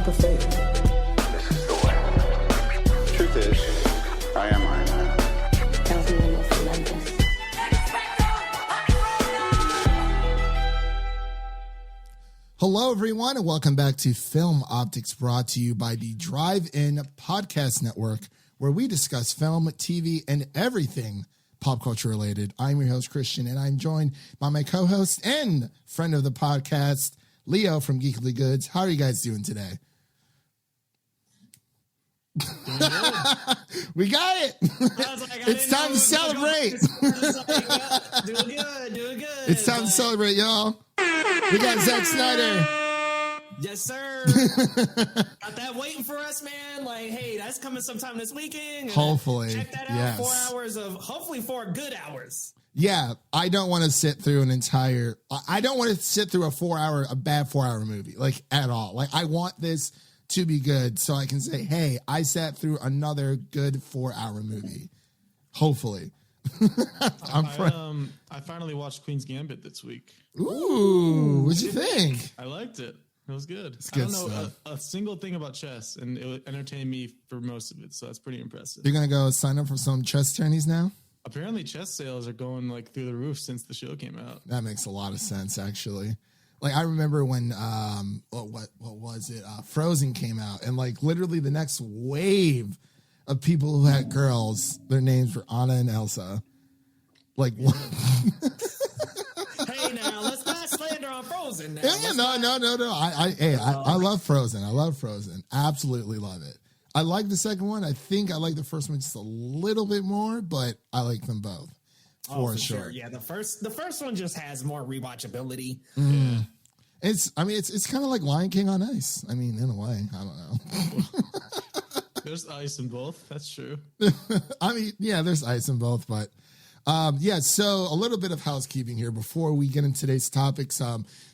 leap of faith. This is the way. Truth is, I am Iron Man. Tells me I'm most relentless. Hello, everyone, and welcome back to Film Optics, brought to you by the Drive-In Podcast Network, where we discuss film, TV, and everything pop culture related. I'm your host, Christian, and I'm joined by my co-host and friend of the podcast, Leo from Geekly Goods. How are you guys doing today? We got it. It's time to celebrate. Doing good. It's time to celebrate, y'all. We got Zack Snyder. Yes, sir. Got that waiting for us, man. Like, hey, that's coming sometime this weekend. Hopefully. Check that out. Yes. 4 hours of, hopefully 4 good hours. Yeah, I don't want to sit through I don't want to sit through a bad 4 hour movie, like, at all. Like, I want this to be good so I can say, hey, I sat through another good 4 hour movie. Hopefully. I finally watched Queen's Gambit this week. Ooh, what'd you think? I liked it. It was good. It's good I don't know stuff. a single thing about chess, and it entertained me for most of it, so that's pretty impressive. You're going to go sign up for some chess tourneys now? Apparently, chess sales are going like through the roof since the show came out. That makes a lot of sense, actually. Like, I remember when, what was it? Frozen came out, and like literally the next wave of people who had girls, their names were Anna and Elsa. Like, what? Hey, now, let's not slander on Frozen now. Yeah, no. I love Frozen. I love Frozen. Absolutely love it. I like the second one. I think I like the first one just a little bit more, but I like them both for sure. Yeah, the first one just has more rewatchability. Mm. It's kind of like Lion King on ice. I mean, in a way, I don't know. There's ice in both. That's true. I mean, yeah, there's ice in both, but so a little bit of housekeeping here before we get into today's topics.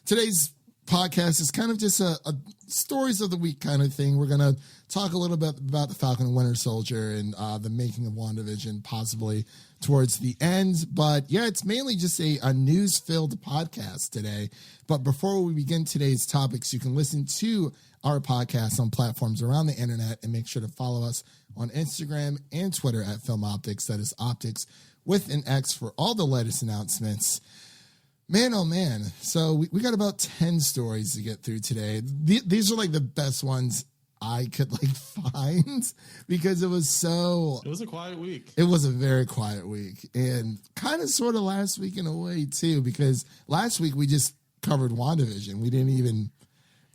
Today's podcast is kind of just a stories of the week kind of thing. We're going to talk a little bit about the Falcon and Winter Soldier and the making of WandaVision possibly towards the end. But yeah, it's mainly just a news-filled podcast today. But before we begin today's topics, you can listen to our podcast on platforms around the internet and make sure to follow us on Instagram and Twitter at Film Optics. That is Optics with an X for all the latest announcements. Man, oh man. So we got about 10 stories to get through today. These are like the best ones I could like find because it was a quiet week. It was a very quiet week, and kind of sort of last week in a way too, because last week we just covered WandaVision. We didn't even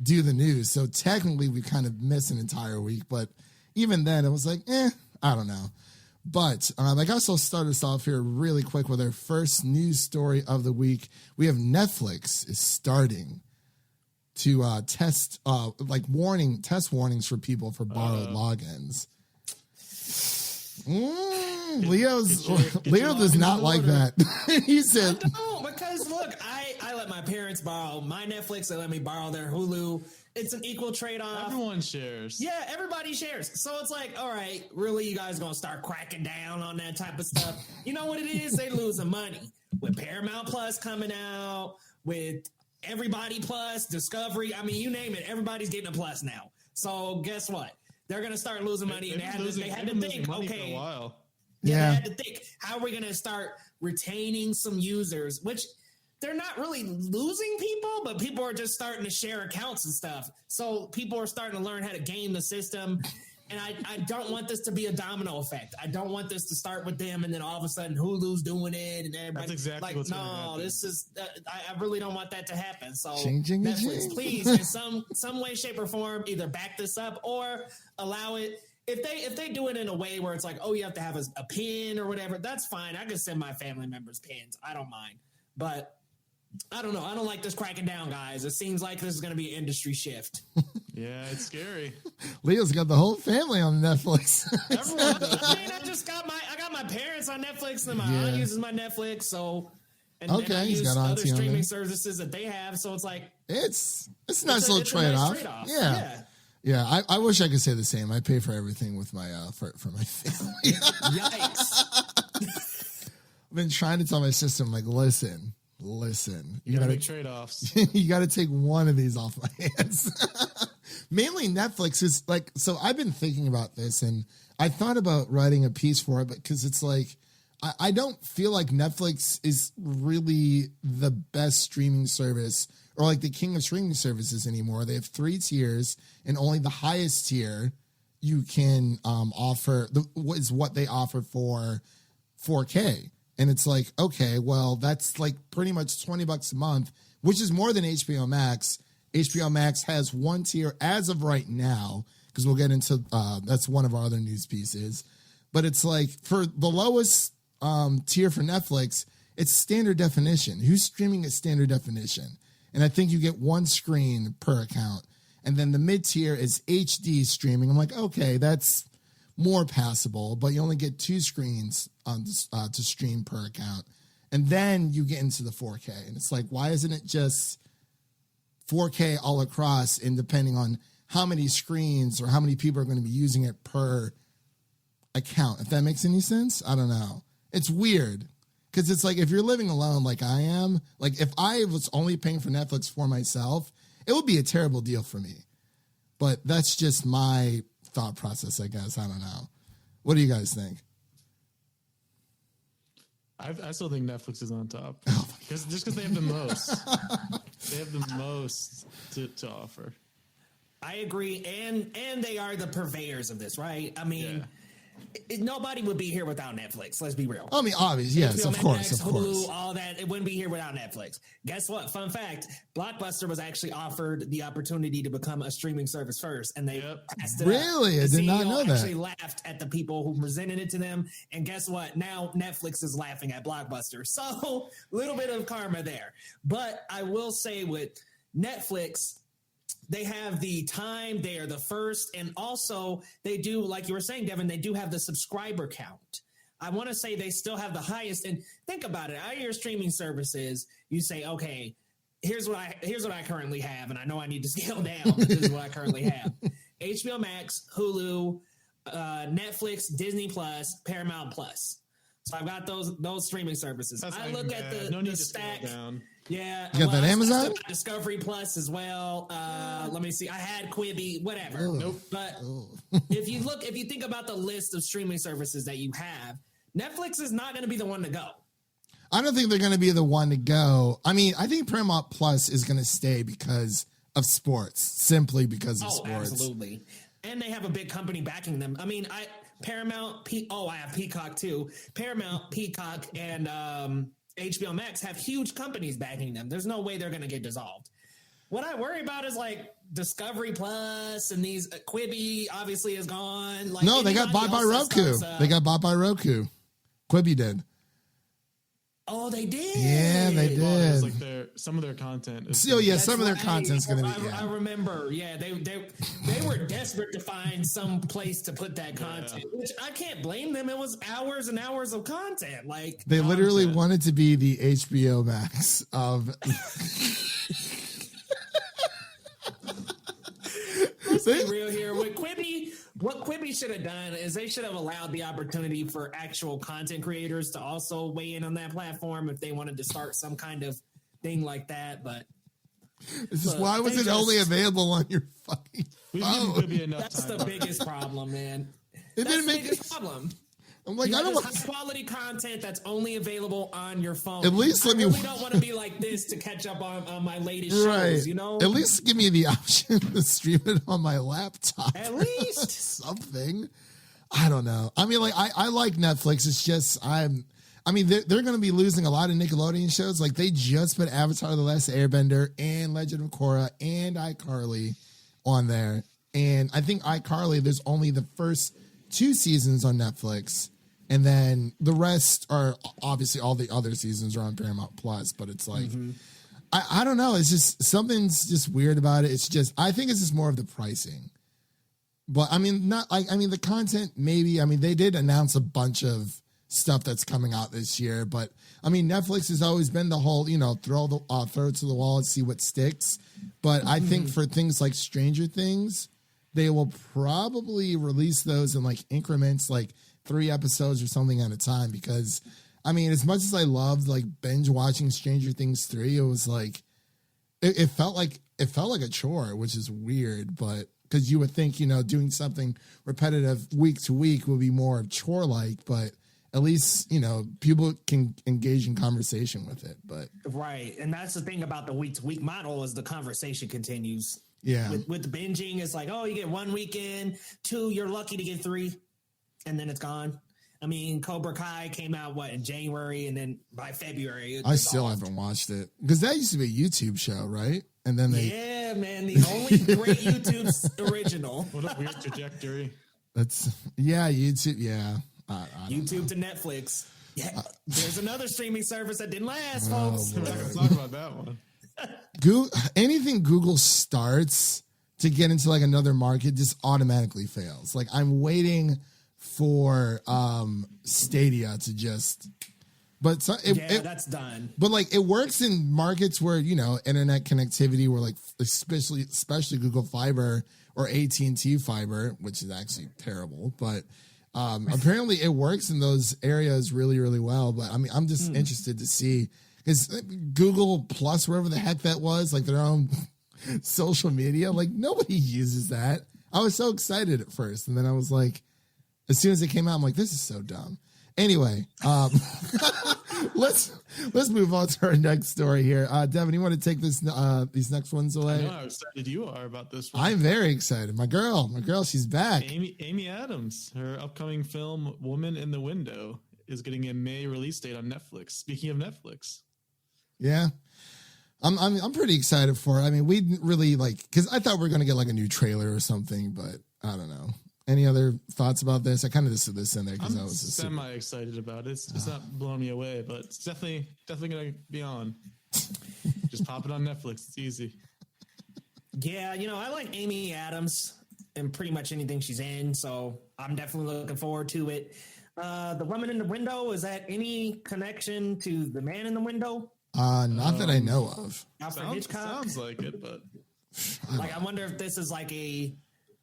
do the news. So technically we kind of missed an entire week, but even then it was like, I don't know. But I guess I'll start us off here really quick with our first news story of the week. We have Netflix is starting to test warnings for people for borrowed logins. Leo does not like that. He said, "No, because look, I let my parents borrow my Netflix. They let me borrow their Hulu. It's an equal trade-off. Everyone shares. Yeah, everybody shares. So it's like, all right, really, you guys gonna start cracking down on that type of stuff? You know what it is? They losing money with Paramount Plus coming out, with Everybody Plus, Discovery. I mean, you name it, everybody's getting a plus now. So guess what? They're gonna start losing money, and they had to think, okay, for a while. Yeah, they had to think, how are we gonna start retaining some users? Which they're not really losing people, but people are just starting to share accounts and stuff. So people are starting to learn how to game the system. And I don't want this to be a domino effect. I don't want this to start with them and then all of a sudden Hulu's doing it and everybody. That's exactly what's going to happen. This is I really don't want that to happen. So Netflix, please, in some way, shape, or form, either back this up or allow it. If they do it in a way where it's like, oh, you have to have a pin or whatever, that's fine. I can send my family members pins. I don't mind. But I don't know. I don't like this cracking down, guys. It seems like this is going to be an industry shift. Yeah, it's scary. Leo's got the whole family on Netflix. Everyone does. I mean, I got my parents on Netflix, and my aunt uses my Netflix. So, and I use other streaming services that they have. So it's like it's a nice little trade-off. Yeah. I wish I could say the same. I pay for everything with my for my family. Yikes! I've been trying to tell my sister, like, listen, you gotta make trade-offs. You gotta take one of these off my hands. mainly Netflix is like, so I've been thinking about this and I thought about writing a piece for it, but because it's like, I don't feel like Netflix is really the best streaming service or like the king of streaming services anymore. They have 3 tiers and only the highest tier you can offer is what they offer for 4K. And it's like, okay, well, that's like pretty much $20 a month, which is more than HBO Max. HBO Max has 1 tier as of right now, because we'll get into that's one of our other news pieces. But it's like for the lowest tier for Netflix, it's standard definition. Who's streaming at standard definition? And I think you get 1 screen per account. And then the mid tier is HD streaming. I'm like, okay, that's more passable, but you only get 2 screens on to stream per account. And then you get into the 4K. And it's like, why isn't it just 4K all across, and depending on how many screens or how many people are going to be using it per account, if that makes any sense? I don't know. It's weird because it's like if you're living alone like I am, like if I was only paying for Netflix for myself, it would be a terrible deal for me. But that's just my thought process, I guess. I don't know. What do you guys think? I still think Netflix is on top Oh just because they have the most. They have the most to offer. I agree, and they are the purveyors of this, right? I mean, nobody would be here without Netflix. Let's be real. I mean, obviously, yes, HBO of course, Max, of course. Hulu, all that, it wouldn't be here without Netflix. Guess what? Fun fact: Blockbuster was actually offered the opportunity to become a streaming service first, and they passed it up. Really? I The did not CEO know that. Actually laughed at the people who presented it to them, and guess what? Now Netflix is laughing at Blockbuster. So a little bit of karma there. But I will say with Netflix, they have the time, they are the first, and also they do, like you were saying, Devin, they do have the subscriber count. I want to say they still have the highest. And think about it, out of your streaming services, you say, okay, here's what I currently have, and I know I need to scale down, but this is what I currently have. HBO Max, Hulu, Netflix, Disney Plus, Paramount Plus. So I've got those streaming services. That's I not look even at bad. the, No need the to scale stack. down. Yeah. You got that I Amazon? still got Discovery Plus as well. Let me see. I had Quibi, whatever. Nope. But if you think about the list of streaming services that you have, Netflix is not going to be the one to go. I don't think they're going to be the one to go. I mean, I think Paramount Plus is going to stay because of sports, simply because of sports. Absolutely. And they have a big company backing them. I mean, I have Peacock too. Paramount, Peacock, and HBO Max have huge companies backing them. There's no way they're going to get dissolved. What I worry about is like Discovery Plus and these Quibi obviously is gone. Like, No, they got bought by Roku. They got bought by Roku. Quibi did. Oh, they did. Yeah, they Well, it's did. like some of their content. Is So yeah, That's some of their right. content's going to be. I remember. Yeah, they were desperate to find some place to put that content, which I can't blame them. It was hours and hours of content. Like They literally content. wanted to be the HBO Max of. let's be real here. With Quibi, what Quibi should have done is they should have allowed the opportunity for actual content creators to also weigh in on that platform if they wanted to start some kind of thing like that. But This is Look, why was they it only just- available on your fucking We've given phone? Quibi enough that's time. the biggest problem, man. It That's didn't the make. biggest problem. I'm like, You I have don't this want. high quality content that's only available on your phone. At least let I me- really don't want to be like this to catch up on my latest Right. shows. You know, At least give me the option to stream it on my laptop. At least. Something. I don't know. I mean, like I like Netflix. It's just I mean, they're going to be losing a lot of Nickelodeon shows. Like they just put Avatar: The Last Airbender and Legend of Korra and iCarly on there. And I think iCarly, there's only the first 2 seasons on Netflix. And then the rest are obviously all the other seasons are on Paramount Plus. But it's like, I don't know. It's just something's just weird about it. It's just, I think it's just more of the pricing. But I mean, not like, I mean, the content, maybe, I mean, they did announce a bunch of stuff that's coming out this year. But I mean, Netflix has always been the whole, throw it to the wall and see what sticks. But I think for things like Stranger Things, they will probably release those in like increments, like 3 episodes or something at a time. Because I mean, as much as I loved like binge watching Stranger Things 3, it was like, it felt like a chore, which is weird, but because you would think, doing something repetitive week to week will be more chore-like, but at least, people can engage in conversation with it. But right. And that's the thing about the week-to-week model is the conversation continues. Yeah. With the binging, it's like, oh, you get 1 weekend, 2, you're lucky to get 3, and then it's gone. I mean, Cobra Kai came out, in January, and then by February. I still haven't watched it. Because that used to be a YouTube show, right? And then Yeah, man, the only great YouTube original. What a weird trajectory. YouTube, yeah. I YouTube to Netflix. Yeah, there's another streaming service that didn't last, Oh, folks. We're not going to talk about that one. Anything Google starts to get into like another market just automatically fails. Like I'm waiting for Stadia to just, but that's done. But like it works in markets where internet connectivity, where like especially Google Fiber or AT&T Fiber, which is actually terrible, but apparently it works in those areas really, really well. But I mean, I'm just interested to see. Is Google Plus, wherever the heck that was, like their own social media, like nobody uses that. I was so excited at first, and then I was like, as soon as it came out, I'm like, this is so dumb. Anyway, let's move on to our next story here. Devin, you want to take these next ones away? I know how excited you are about this one. I'm very excited. My girl, she's back. Amy Adams, her upcoming film "Woman in the Window" is getting a May release date on Netflix. Speaking of Netflix. Yeah. I'm pretty excited for it. I mean, we didn't really because I thought we were going to get like a new trailer or something, but I don't know. Any other thoughts about this? I kind of just threw this in there because I was just semi excited about it. It's not blowing me away, but it's definitely going to be on. Just pop it on Netflix. It's easy. Yeah, I like Amy Adams and pretty much anything she's in, so I'm definitely looking forward to it. The Woman in the Window, is that any connection to The Man in the Window? Not that I know of. Alfred Hitchcock? Sounds like it, but I wonder if this is like a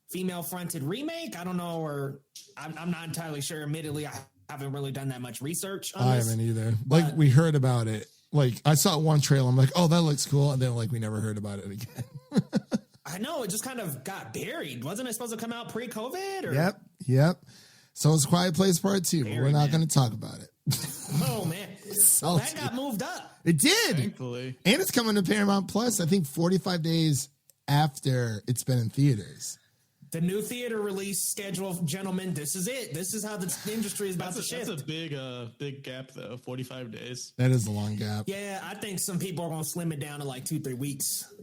female-fronted remake. I don't know, or I'm not entirely sure. Admittedly, I haven't really done that much research on this. I haven't either. Like we heard about it. Like I saw one trailer. I'm like, oh, that looks cool, and then we never heard about it again. I know, it just kind of got buried. Wasn't it supposed to come out pre-COVID? Or? Yep. So it's Quiet Place Part 2, but we're not going to talk about it. Oh man, well, that got moved up. It did. thankfully. And it's coming to Paramount Plus, I think 45 days after it's been in theaters. The new theater release schedule, gentlemen, this is it. This is how the industry is about to shift. That's a big gap, though. 45 days. That is a long gap. Yeah, I think some people are going to slim it down to like 2-3 weeks.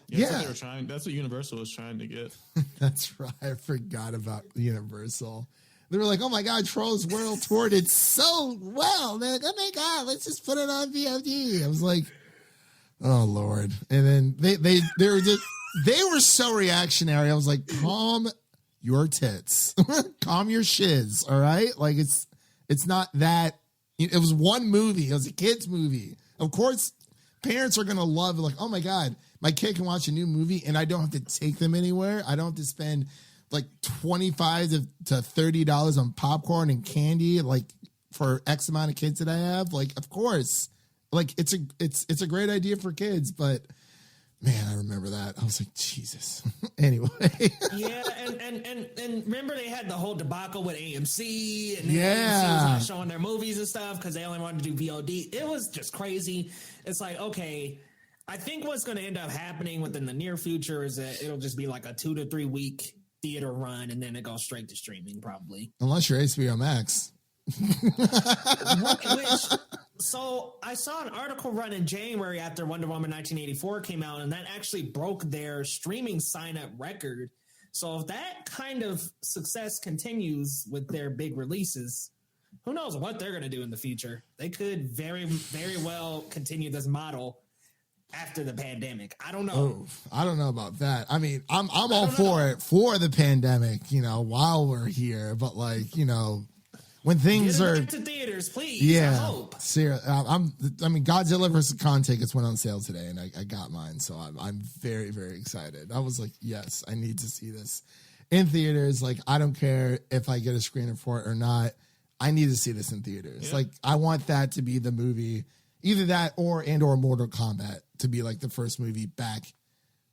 Yeah, that's what they were trying. That's what Universal was trying to get. That's right. I forgot about Universal. They were like, "Oh my God, Trolls World toured it so well." They're like, "Oh my God, let's just put it on VOD." I was like, "Oh Lord!" And then they were so reactionary. I was like, "Calm your tits, calm your shiz." All right, like it's not that. It was one movie. It was a kids movie. Of course, parents are gonna love it. Like, "Oh my God, my kid can watch a new movie, and I don't have to take them anywhere. I don't have to spend like $25 to $30 on popcorn and candy, like for X amount of kids that I have." Like, of course, like it's a great idea for kids, but man, I remember that. I was like, Jesus. Anyway. Yeah, and remember they had the whole debacle with AMC, and Yeah. AMC was not showing their movies and stuff because they only wanted to do VOD. It was just crazy. It's like, okay, I think what's going to end up happening within the near future is that it'll just be like a 2 to 3 week theater run, and then it goes straight to streaming, probably. Unless you're HBO Max. So I saw an article run in January after Wonder Woman 1984 came out, and that actually broke their streaming sign-up record. So if that kind of success continues with their big releases, who knows what they're going to do in the future? They could very, very well continue this model after the pandemic. I don't know. Oh, I don't know about that. I mean, I'm all for it for the pandemic, while we're here, but when things Get it are back to theaters, please. yeah, I hope. seriously, I mean, Godzilla vs. Kong tickets went on sale today, and I got mine, so I'm very, very excited. I was like, yes, I need to see this in theaters. Like, I don't care if I get a screener for it or not. I need to see this in theaters. Yeah. Like, I want that to be the movie, either that or Mortal Kombat to be like the first movie back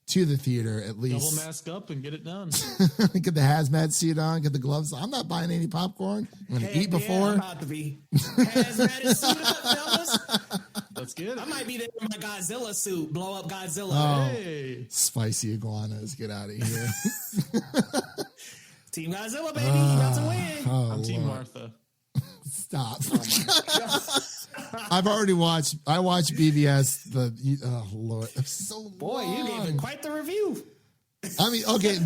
to the theater at least. Double mask up and get it done. Get the hazmat suit on, get the gloves. I'm not buying any popcorn. I'm going to eat before. Yeah, I'm about to be. Hazmat suit up, fellas. Let's get it. I might be there in my Godzilla suit, blow up Godzilla. Oh, Hey. spicy iguanas, get out of here. Team Godzilla, baby, you about to win. Oh, I'm Team Lord. Martha. Stop. I watched BVS. Oh Lord, it's so Boy, long. you gave it quite the review. I mean, okay,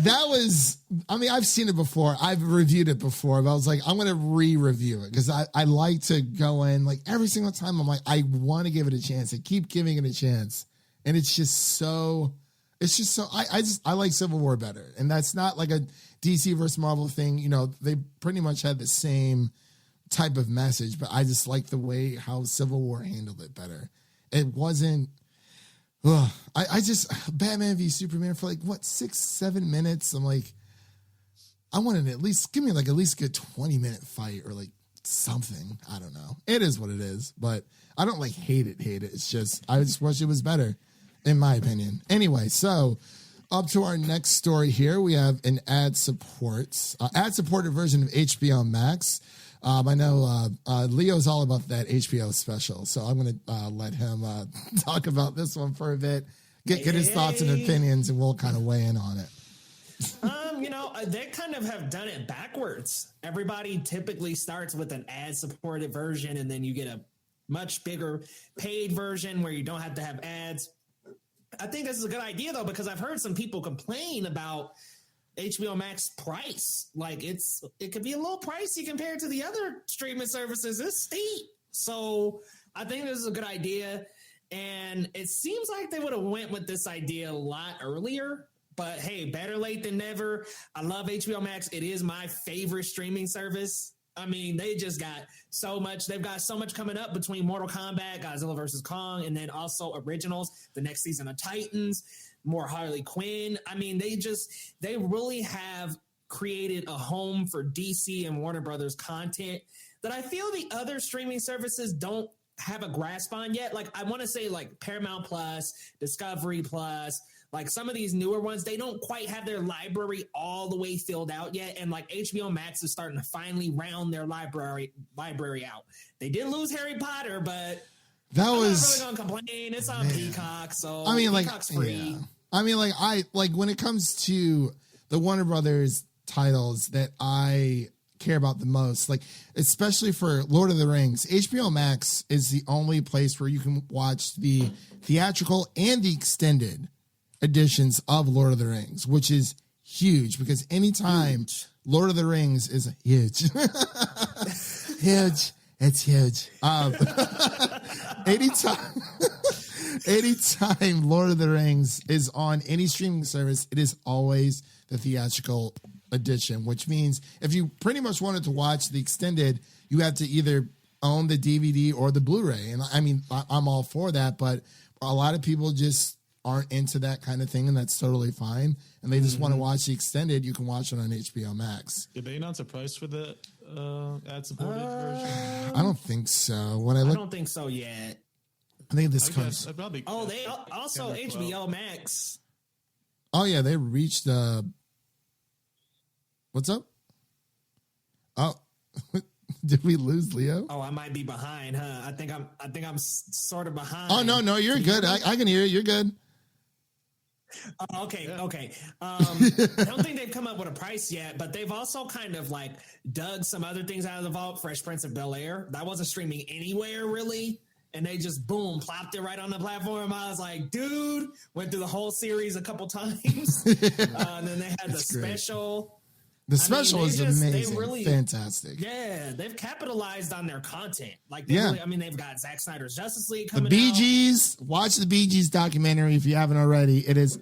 I've seen it before. I've reviewed it before, but I was like, I'm going to re-review it because I like to go in like every single time. I'm like, I want to give it a chance. I keep giving it a chance. And it's just so, I like Civil War better. And that's not like a DC versus Marvel thing. You know, they pretty much had the same type of message, but I just like the way how Civil War handled it better. It wasn't, I just Batman v Superman for like what 6-7 minutes. I'm like, I wanted to at least give me like at least a good 20-minute fight or like something. I don't know. It is what it is, but I don't like hate it. It's just I just wish it was better, in my opinion. Anyway, so up to our next story here, we have an ad-supported version of HBO Max. I know Leo's all about that HBO special, so I'm going to let him talk about this one for a bit, get his thoughts and opinions, and we'll kind of weigh in on it. You know, they kind of have done it backwards. Everybody typically starts with an ad-supported version, and then you get a much bigger paid version where you don't have to have ads. I think this is a good idea, though, because I've heard some people complain about HBO Max price. Like it could be a little pricey compared to the other streaming services. It's steep. So I think this is a good idea. And it seems like they would have went with this idea a lot earlier, but hey, better late than never. I love HBO Max. It is my favorite streaming service. I mean, they just got so much. They've got so much coming up between Mortal Kombat, Godzilla vs. Kong, and then also originals, the next season of Titans, more Harley Quinn. I mean, they really have created a home for DC and Warner Brothers content that I feel the other streaming services don't have a grasp on yet. Like I want to say like Paramount Plus, Discovery Plus, like some of these newer ones, they don't quite have their library all the way filled out yet. And like HBO Max is starting to finally round their library out. They did lose Harry Potter, but that I'm was not really gonna complain. It's on Peacock, so I mean, Peacock's like, free. yeah. I mean, like, I like when it comes to the Warner Brothers titles that I care about the most, like, especially for Lord of the Rings, HBO Max is the only place where you can watch the theatrical and the extended editions of Lord of the Rings, which is huge because anytime Lord of the Rings is huge, it's huge. Anytime Lord of the Rings is on any streaming service, it is always the theatrical edition, which means if you pretty much wanted to watch the extended, you have to either own the DVD or the Blu-ray. And I mean, I'm all for that, but a lot of people just aren't into that kind of thing, and that's totally fine. And they just want to watch the extended. You can watch it on HBO Max. Did they announce a price for the ad-supported version? I don't think so. I don't think so yet. I think this I comes. guess I'd probably They also HBO Max. Oh yeah, they reached. What's up? Oh, did we lose Leo? Oh, I might be behind, huh? I think I'm sort of behind. Oh no, you're good. I can hear you. You're good. Oh, okay. I don't think they've come up with a price yet, but they've also kind of like dug some other things out of the vault. Fresh Prince of Bel-Air, that wasn't streaming anywhere really, and they just boom plopped it right on the platform. I was like, dude, went through the whole series a couple times, and then they had the special. The special is amazing, fantastic. Yeah, they've capitalized on their content. Like, they've got Zack Snyder's Justice League The coming Bee out. Gees. Watch the Bee Gees documentary if you haven't already. It is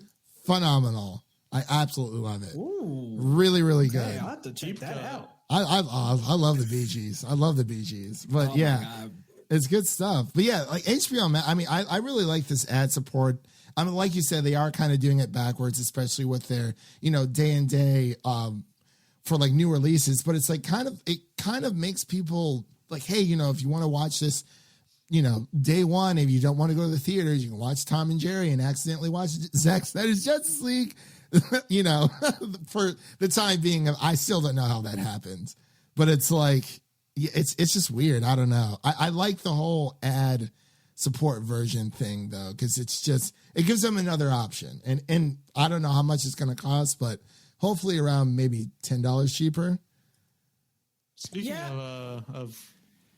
phenomenal. I absolutely love it. Ooh, really, really good. I'll have to check that out. I love the Bee Gees. I love the Bee Gees. But it's good stuff. But yeah, like HBO Max. I mean, I really like this ad support. I mean, like you said, they are kind of doing it backwards, especially with their day and day. For like new releases, but it's like it kind of makes people like, hey, if you want to watch this, day one, if you don't want to go to the theaters, you can watch Tom and Jerry and accidentally watch Zack Snyder's Justice League. For the time being, I still don't know how that happened, but it's like, it's just weird. I don't know. I like the whole ad support version thing though, because it gives them another option, and I don't know how much it's going to cost, but hopefully around maybe $10 cheaper. Speaking of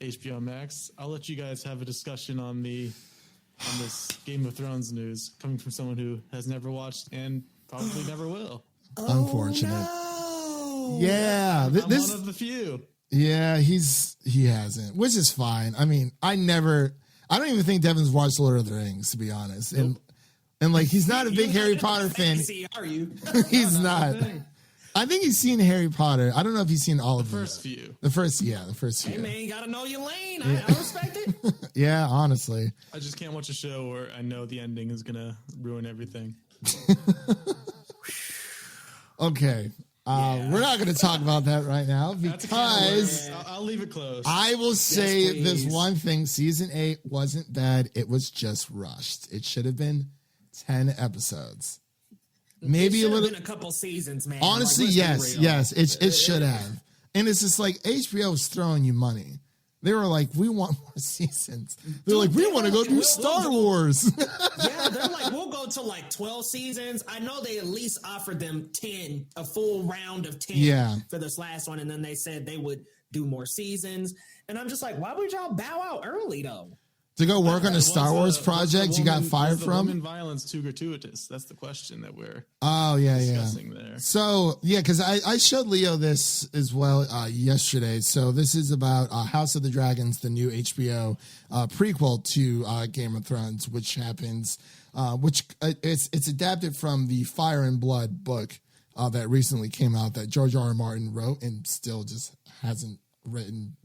HBO Max, I'll let you guys have a discussion on this Game of Thrones news coming from someone who has never watched and probably never will. Unfortunate. No. Yeah, I'm one of the few. Yeah, he hasn't, which is fine. I mean, I don't even think Devin's watched Lord of the Rings, to be honest. Nope. And like, he's not a big Harry Potter fan. Are you? He's not. I think he's seen Harry Potter. I don't know if he's seen all of them. The first few. The first few. Hey man, you gotta know your lane. I respect it. Yeah, honestly. I just can't watch a show where I know the ending is gonna ruin everything. Okay. We're not going to talk about that right now because I'll leave it closed. I will say this please. one thing. Season 8 wasn't bad. It was just rushed. It should have been 10 episodes. Maybe a little. Been a couple seasons, man. Honestly, like, yes. It should have. And it's just like HBO was throwing you money. They were like, we want more seasons. They're like, we want to go do Star Wars. Yeah, they're like, we'll go to like 12 seasons. I know they at least offered them 10, a full round of 10 for this last one. And then they said they would do more seasons. And I'm just like, why would y'all bow out early though? To go work on a Star Wars project you got fired from? Women violence too gratuitous? That's the question that we're discussing there. So, because I showed Leo this as well yesterday. So this is about House of the Dragons, the new HBO prequel to Game of Thrones, which happens, it's adapted from the Fire and Blood book that recently came out that George R.R. Martin wrote and still just hasn't written,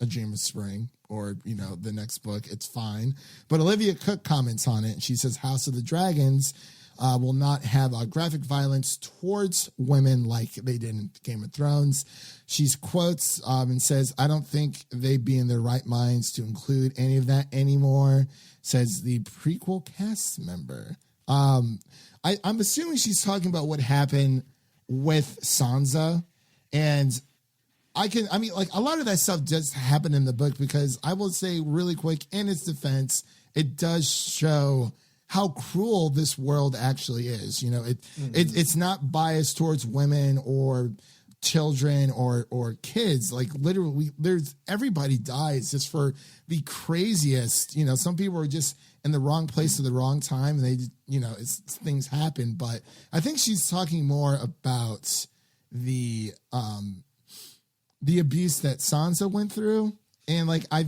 A Dream of Spring or, the next book. It's fine. But Olivia Cook comments on it. She says House of the Dragons will not have graphic violence towards women like they did in Game of Thrones. She quotes and says, I don't think they'd be in their right minds to include any of that anymore, says the prequel cast member. I'm assuming she's talking about what happened with Sansa, and a lot of that stuff does happen in the book because I will say really quick, in its defense, it does show how cruel this world actually is. It's not biased towards women or children or kids. Like literally, everybody dies just for the craziest. Some people are just in the wrong place at the wrong time, and they, things happen. But I think she's talking more about the abuse that Sansa went through. And like, I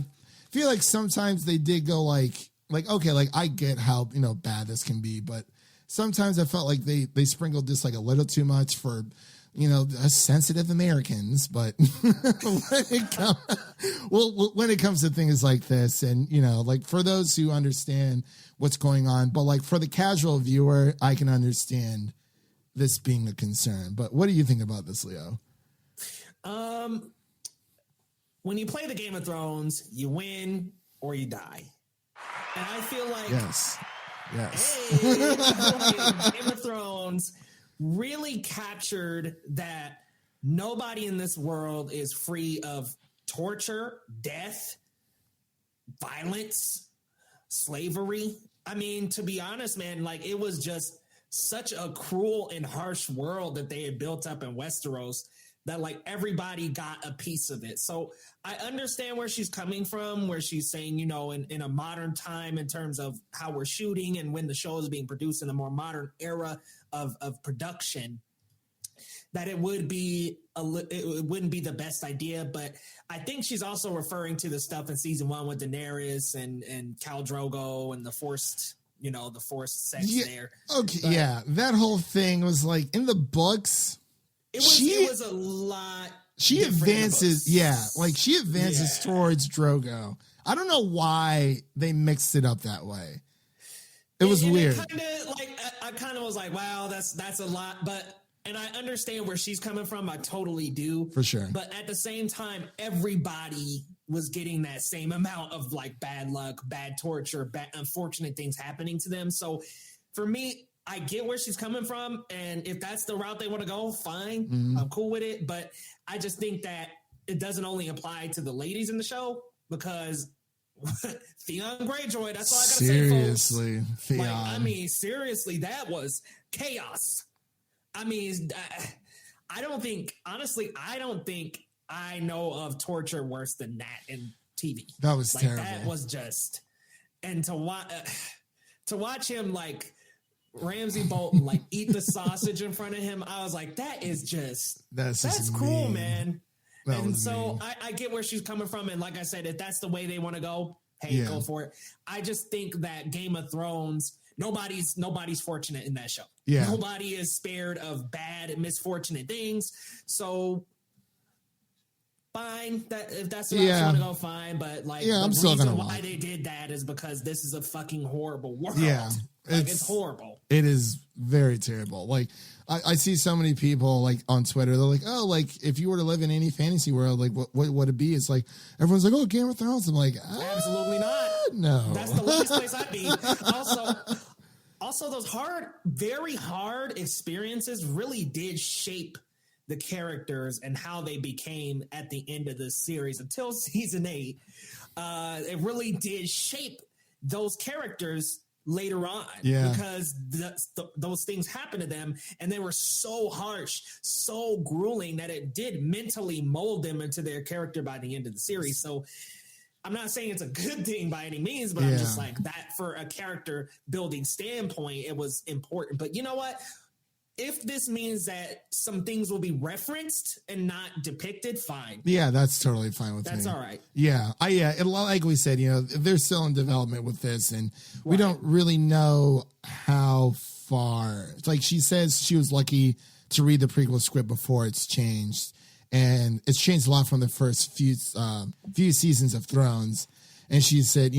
feel like sometimes they did go like, okay, like I get how, bad this can be, but sometimes I felt like they sprinkled just like a little too much for, us sensitive Americans. But when it comes to things like this, and, like for those who understand what's going on, but like for the casual viewer, I can understand this being a concern. But what do you think about this, Leo? When you play the Game of Thrones, you win or you die. And I feel like yes. Hey, Game of Thrones really captured that nobody in this world is free of torture, death, violence, slavery. I mean, to be honest, man, like it was just such a cruel and harsh world that they had built up in Westeros that like everybody got a piece of it. So I understand where she's coming from, where she's saying, in a modern time in terms of how we're shooting and when the show is being produced in a more modern era of production, that it wouldn't be the best idea. But I think she's also referring to the stuff in season 1 with Daenerys and Khal Drogo and the forced sex there. Okay. But that whole thing was like in the books. It was a lot. She advances, she advances towards Drogo. I don't know why they mixed it up that way. It was weird. I kind of was like, wow, that's a lot. And I understand where she's coming from. I totally do. For sure. But at the same time, everybody was getting that same amount of like bad luck, bad torture, bad unfortunate things happening to them. So for me, I get where she's coming from, and if that's the route they want to go, fine. I'm cool with it. But I just think that it doesn't only apply to the ladies in the show, because Theon Greyjoy, that's all I gotta say, folks. Seriously, Theon. Like, I mean, seriously, that was chaos. I mean, I don't think I know of torture worse than that in TV. That was like, terrible. That was just, and to watch him like Ramsay Bolton like eat the sausage in front of him, I was like, that's cruel, man. And so I get where she's coming from, and like I said, if that's the way they want to go, hey, go for it. I just think that Game of Thrones, nobody's fortunate in that show. Yeah. Nobody is spared of bad and misfortunate things. So fine, that if that's the way you want to go, fine. But like, I'm the still gonna reason why watch. they did that is because this is a fucking horrible world. Yeah, like, it's horrible. It is very terrible. Like I see so many people like on Twitter, they're like, oh, like if you were to live in any fantasy world, like what would it be? It's like everyone's like, oh, Game of Thrones. I'm like, absolutely not. No, that's the last place I'd be. Also, those very hard experiences really did shape the characters and how they became at the end of the series until season 8. It really did shape those characters later on, because those things happened to them, and they were so harsh, so grueling, that it did mentally mold them into their character by the end of the series. So I'm not saying it's a good thing by any means, but I'm just like, that for a character building standpoint, it was important. But you know what? If this means that some things will be referenced and not depicted, fine. Yeah, that's totally fine with me. That's all right. Yeah. Like we said, they're still in development with this, and we don't really know how far. It's like she says she was lucky to read the prequel script before it's changed, and it's changed a lot from the first few seasons of Thrones. And she said,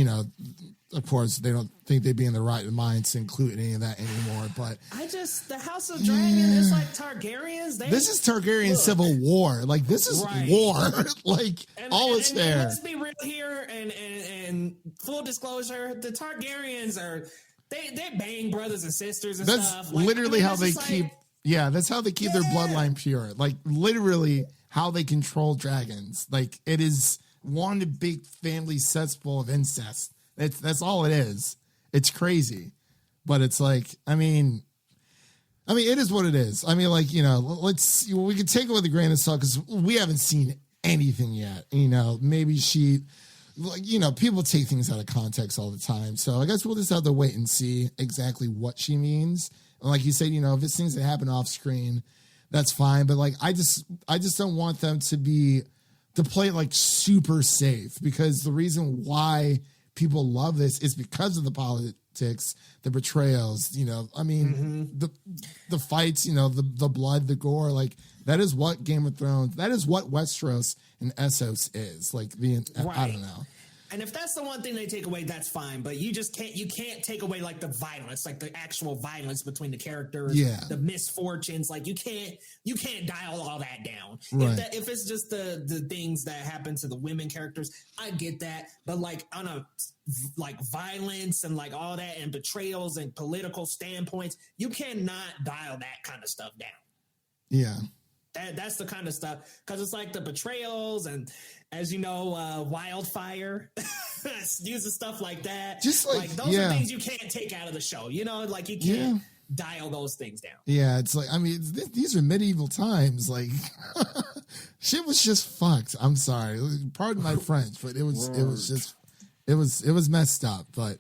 of course, they don't think they'd be in the right mind to include any of that anymore. But the House of Dragon is like Targaryens. This is Targaryen civil war. Like, this is war. Like, all is fair. Let's be real here, and full disclosure, the Targaryens they bang brothers and sisters and that's stuff. Literally how they keep. Yeah, that's how they keep their bloodline pure. Like, literally how they control dragons. Like, it is one big family cesspool of incest. That's all it is. It's crazy, but it's like, I mean, it is what it is. I mean, like, we can take it with a grain of salt because we haven't seen anything yet. Maybe people take things out of context all the time. So I guess we'll just have to wait and see exactly what she means. And like you said, if it's things that happen off screen, that's fine. But like, I just don't want them to play it like super safe, because the reason why people love this is because of the politics, the betrayals, the fights, the blood, the gore. Like, that is what Game of Thrones, that is what Westeros and Essos is. Like, I don't know. And if that's the one thing they take away, that's fine. But you can't take away like the violence, like the actual violence between the characters, the misfortunes. Like, you can't dial all that down. Right. If it's just the things that happen to the women characters, I get that. But like, on a like violence and like all that and betrayals and political standpoints, you cannot dial that kind of stuff down. Yeah. That's the kind of stuff, because it's like the betrayals and, as you know, Wildfire uses stuff like that. Just like those are things you can't take out of the show. Like, you can't dial those things down. Yeah, it's like, I mean, these are medieval times. Like, shit was just fucked. I'm sorry, pardon my French, but it was messed up. But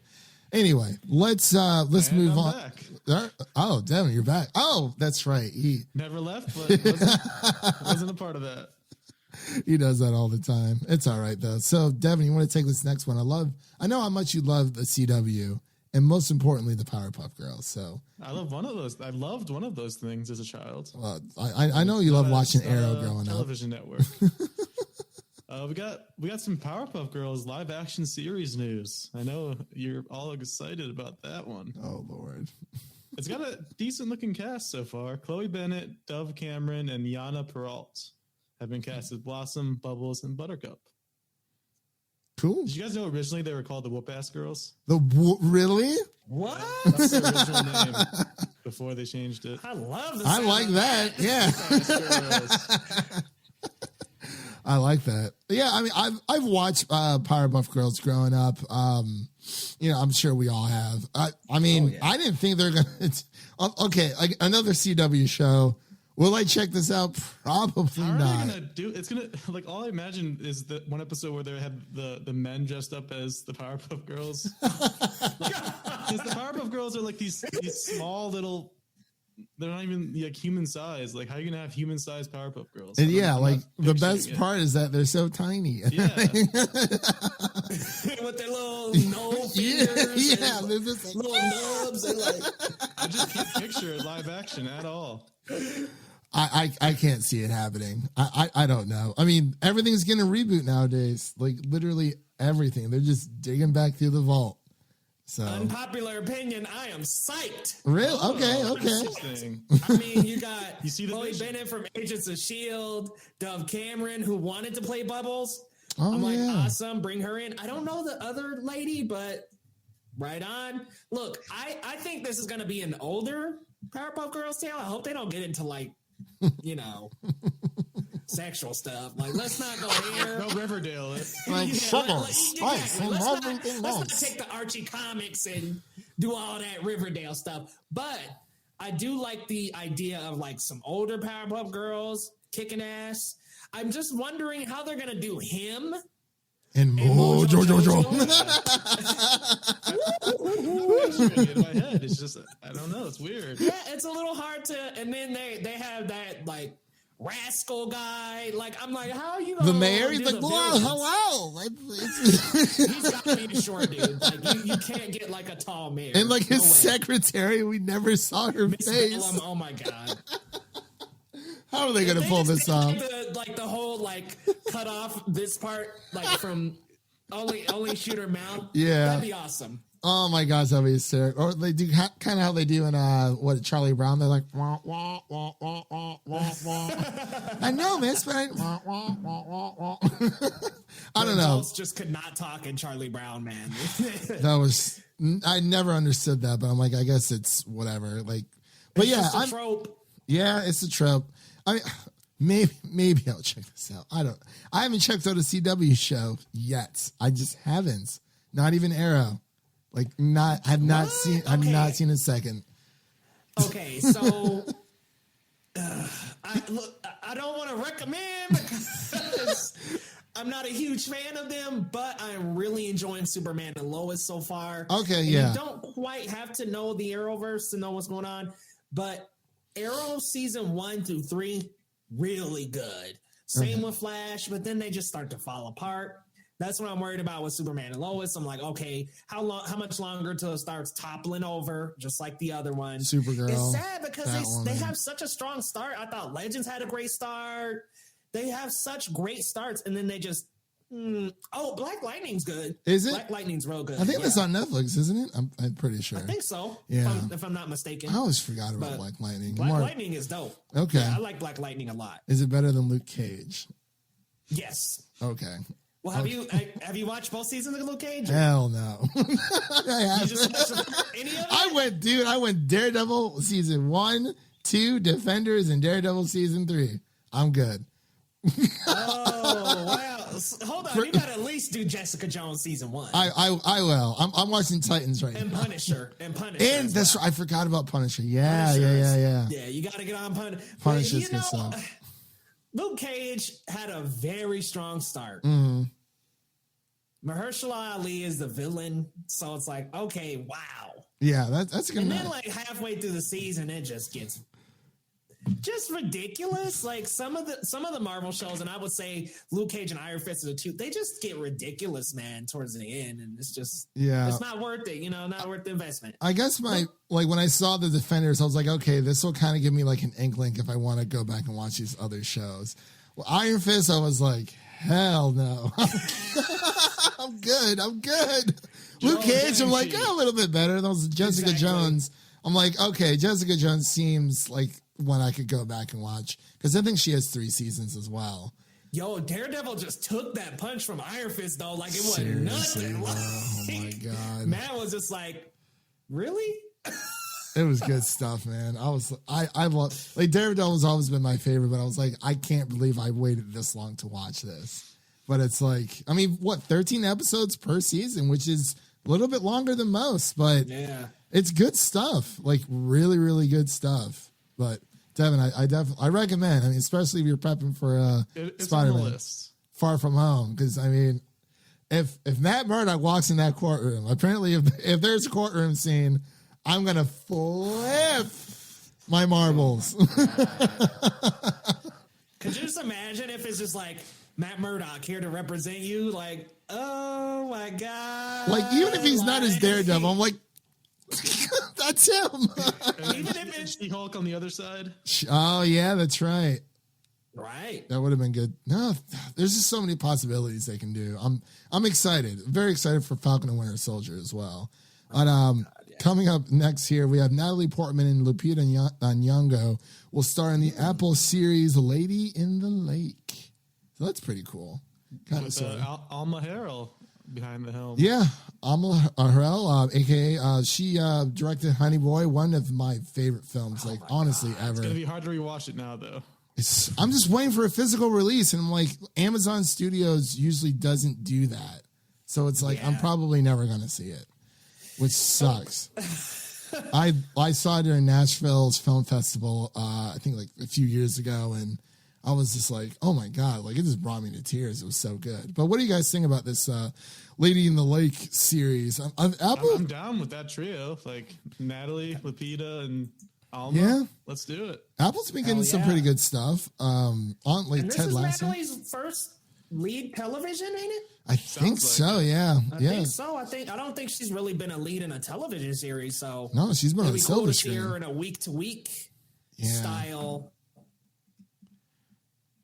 anyway, let's move on. Back. Oh, Devin, you're back. Oh, that's right. He never left, but wasn't a part of that. He does that all the time. It's all right though. So, Devin, you want to take this next one? I know how much you love the CW, and most importantly, the Powerpuff Girls. So I love one of those. I loved one of those things as a child. I know you love watching Arrow growing up. Television network. We got some Powerpuff Girls live action series news. I know you're all excited about that one. Oh Lord. It's got a decent looking cast so far. Chloe Bennett, Dove Cameron, and Yana Peralt have been cast as Blossom, Bubbles, and Buttercup. Cool. Did you guys know originally they were called the Whoop Ass Girls? Really? What? That's their original name before they changed it. I love this. I like that. Yeah. Girls. I like that. Yeah, I mean, I've watched Powerpuff Girls growing up. I'm sure we all have. I mean, I didn't think they're gonna. Okay, like another CW show. Will I check this out? Probably How are not. they gonna do? It's gonna like all I imagine is the one episode where they had the men dressed up as the Powerpuff Girls. Because the Powerpuff Girls are like these small little. They're not even like human size. Like, how are you gonna have human sized Powerpuff Girls? And yeah, I'm like not the picturing best it. part is that they're so tiny. Yeah, With their little no fingers, yeah, and they're just like, little nubs, and like. I just can't picture it live action at all. I can't see it happening. I don't know. I mean, everything's getting a reboot nowadays. Like literally everything. They're just digging back through the vault. So Unpopular opinion, I am psyched. real okay. Interesting. I mean, you got You see the Chloe vision. Bennett from Agents of S.H.I.E.L.D., Dove Cameron, who wanted to play Bubbles. Oh, I'm like, yeah. awesome, bring her in. I don't know the other lady, but right on. Look, I think this is going to be an older Powerpuff Girls tale. I hope they don't get into like, sexual stuff. Like, let's not go there. No Riverdale. Like sugar, spice, and let's everything not else. take the Archie comics and do all that Riverdale stuff. But I do like the idea of like some older Powerpuff Girls kicking ass. I'm just wondering how they're gonna do him. And Mojo Jojo. In my head, it's just I don't know. It's weird. Yeah, it's a little hard to. And then they have that like rascal guy. Like, I'm like, how are you gonna The mayor, do he's like, the "Whoa, villains? hello!" He's got to be a short dude. Like, you can't get like a tall mayor. And like his No way. secretary, we never saw her Miss face. Bellum, oh my god. How are they gonna They pull just this did, off? like the whole like cut off this part like from only shoot her mouth. Yeah. That'd be awesome. Oh my gosh, that'd be hysterical. Or they do kind of how they do in Charlie Brown. They're like, wah, wah, wah, wah, wah, wah, wah. I know, miss, but wah, wah, wah, wah, wah. I don't know. Adults just could not talk in Charlie Brown, man. That was I never understood that, but I'm like, I guess it's whatever. Like, but yeah, It's a I'm trope. yeah, it's a trope. I mean, maybe I'll check this out. I haven't checked out a CW show yet. I just haven't. Not even Arrow. Like I've not seen a second. Okay, so I don't want to recommend because I'm not a huge fan of them, but I'm really enjoying Superman and Lois so far. Okay, And yeah. You don't quite have to know the Arrowverse to know what's going on, but Arrow season 1 through 3 really good. Same with Flash, but then they just start to fall apart. That's what I'm worried about with Superman and Lois. I'm like, okay, how much longer till it starts toppling over, just like the other one? Supergirl. It's sad because they Batwoman. have such a strong start. I thought Legends had a great start. They have such great starts, and then they just Black Lightning's good. Is it? Black Lightning's real good. I think yeah. that's on Netflix, isn't it? I'm pretty sure. I think so. Yeah. If I'm not mistaken. I always forgot about But Black Lightning. Black Lightning is dope. Okay. Yeah, I like Black Lightning a lot. Is it better than Luke Cage? Yes. Okay. Well, have you watched both seasons of Luke Cage? Hell no. I You haven't. just watched any of it? I went Daredevil season 1, 2, Defenders, and Daredevil season 3. I'm good. Oh wow! Hold on, you got to at least do Jessica Jones season 1 I will. I'm watching Titans right and now. Punisher and And that's right. I forgot about Punisher. Yeah, Punisher is- yeah. Yeah, you got to get on Punisher. Punisher's good stuff. Luke Cage had a very strong start. Mm-hmm. Mahershala Ali is the villain, so it's like, okay, wow. Yeah, that's good. And then like halfway through the season, it just gets just ridiculous. Like some of the Marvel shows, and I would say Luke Cage and Iron Fist are the two. They just get ridiculous, man, towards the end, and it's just it's not worth it. Not worth the investment. I guess when I saw the Defenders, I was like, okay, this will kind of give me like an inkling if I want to go back and watch these other shows. Well, Iron Fist, I was like, hell no. I'm good. Luke Cage, I'm like, a little bit better. That was Jessica Jones. I'm like, okay, Jessica Jones seems like one I could go back and watch because I think she has 3 seasons as well. Yo, Daredevil just took that punch from Iron Fist though, like it Seriously, wasn't nothing. bro. Oh my god, Matt was just like, really? it was good stuff, man. I love like Daredevil's always been my favorite, but I was like, I can't believe I waited this long to watch this. But it's like, I mean, what 13 episodes per season, which is a little bit longer than most, but Yeah. it's good stuff, like really, really good stuff. But Devin, I recommend. I mean, especially if you're prepping for It's on Spider-Man the list. Far From Home, because I mean, if Matt Murdock walks in that courtroom, apparently if there's a courtroom scene, I'm gonna flip my marbles. Could you just imagine if it's just like Matt Murdock here to represent you? Like, oh my god! Like even if he's not his Daredevil, I'm like, that's him. Even if it's She-Hulk on the other side. Oh yeah, that's right. right. That would have been good. No, there's just so many possibilities they can do. I'm excited. Very excited for Falcon and Winter Soldier as well. But coming up next here, we have Natalie Portman and Lupita Nyong'o will star in the Apple series Lady in the Lake. So that's pretty cool. Kind of With sort of. Alma Harrell behind the helm. Yeah, Amla Harrell, aka she directed Honey Boy, one of my favorite films, like honestly ever. It's gonna be hard to rewatch it now, though. I'm just waiting for a physical release, and I'm like, Amazon Studios usually doesn't do that, so it's like I'm probably never gonna see it, which sucks. I saw it during Nashville's film festival, I think like a few years ago, and I was just like, oh my god, like it just brought me to tears. It was so good. But what do you guys think about this Lady in the Lake series? Apple, I'm down with that trio, like Natalie, Lupita, and Alma. Yeah. Let's do it. Apple's been getting some yeah. pretty good stuff. On like And this Ted is Lasso, Natalie's first lead television, ain't it? I think like so. Yeah, I yeah. think so. I don't think she's really been a lead in a television series. So No, she's been on it'd the be cool silver to see screen. her in a week to week Yeah. style.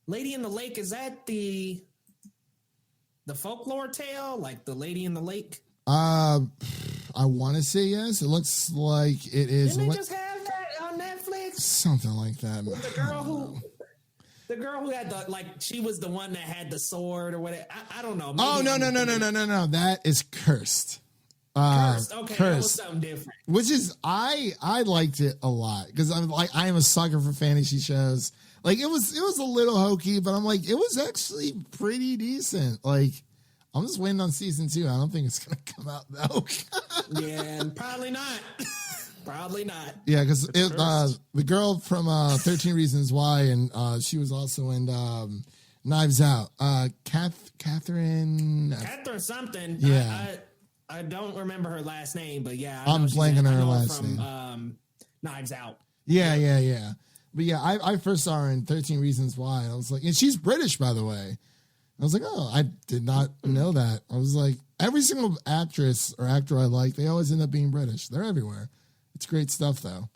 Lady in the Lake, is that the folklore tale, like the Lady in the Lake? I want to say yes. It looks like it is Didn't they just have that on Netflix? something like that. The girl who had the she was the one that had the sword or whatever. I don't know. Oh Maybe no! That is Cursed. Cursed. Okay, that was Cursed. something different. Which is I liked it a lot because I am a sucker for fantasy shows. Like it was a little hokey, but I'm like it was actually pretty decent. Like I'm just waiting on season 2. I don't think it's gonna come out though. Yeah, probably not. Probably not. Yeah, because the girl from 13 Reasons Why, and she was also in Knives Out. Catherine something. Yeah. I don't remember her last name, but yeah, I'm blanking on her last from, name. Knives Out. Yeah. But yeah, I first saw her in 13 Reasons Why. And I was like, and she's British, by the way. I was like, oh, I did not know that. I was like, every single actress or actor I like, they always end up being British. They're everywhere. It's great stuff, though.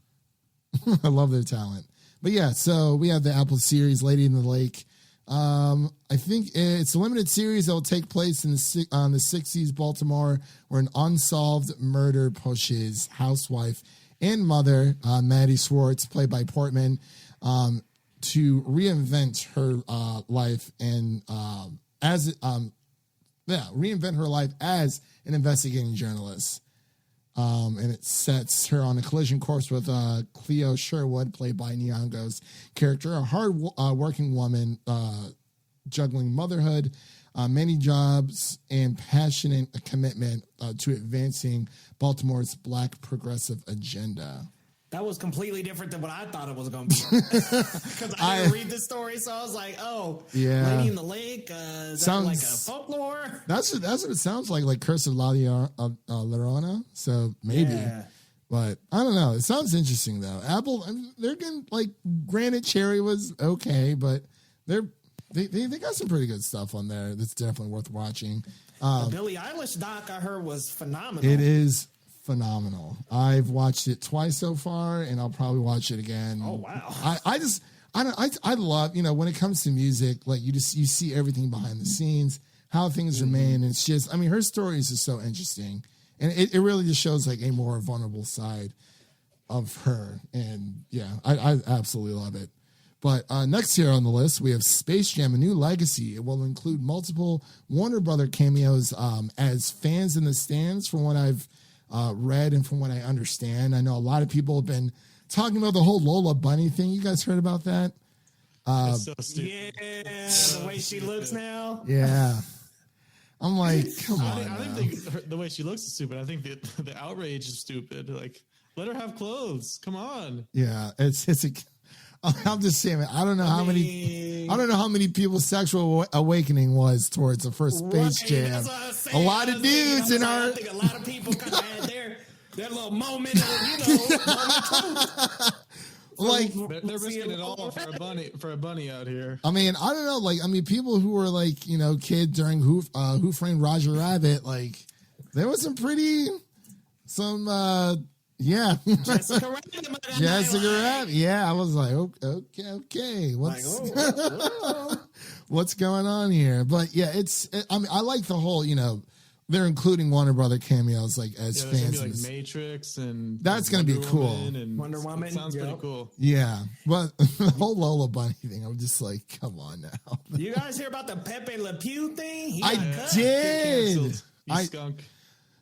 I love their talent. But yeah, so we have the Apple series, Lady in the Lake. I think it's a limited series that will take place on the 60s Baltimore, where an unsolved murder pushes housewife and mother, Maddie Swartz, played by Portman, to reinvent her life and reinvent her life as an investigating journalist. And it sets her on a collision course with Cleo Sherwood, played by Nyong'o's character, a hard working woman juggling motherhood, many jobs, and passionate commitment to advancing Baltimore's Black progressive agenda. That was completely different than what I thought it was going to be. Because I didn't read the story, so I was like, "Oh, Yeah. Lady in the Lake, is that like a folklore?" That's what it sounds like Curse of La Llorona. So maybe, Yeah. but I don't know. It sounds interesting though. Apple, they're getting like, granted, Cherry was okay, but they got some pretty good stuff on there. That's definitely worth watching. The Billie Eilish doc I heard was phenomenal. It is phenomenal. I've watched it twice so far, and I'll probably watch it again. Oh wow! I love, when it comes to music, like you see everything behind the scenes, how things are made, and it's just, her story is just so interesting, and it really just shows like a more vulnerable side of her, and yeah, I absolutely love it. But next here on the list, we have Space Jam: A New Legacy. It will include multiple Warner Brother cameos as fans in the stands, from what I've read and from what I understand. I know a lot of people have been talking about the whole Lola Bunny thing. You guys heard about that? It's so stupid. Yeah, the way she looks now. Yeah. I'm like, come on. I think the way she looks is stupid. I think the outrage is stupid. Like, let her have clothes. Come on. Yeah, it's I'm just saying, man, I don't know how many people's sexual awakening was towards the first Space Jam. A lot of dudes in our. I think a lot of people kind of had their little moment of, like they're risking it all for a bunny out here. I mean, I don't know. Like, I mean, people who were like, kids during Who Framed Roger Rabbit, like, there was yeah. Jessica Rabbit. Jessica Rabbit. Yeah, I was like, okay. What's going on here? But yeah, I mean, I like the whole, they're including Warner Brother cameos like as fans. Gonna be like Matrix and that's going to be cool. And Wonder Woman. Sounds pretty cool. Yeah, but the whole Lola Bunny thing, I'm just like, come on now. You guys hear about the Pepe Le Pew thing? I did. You skunk.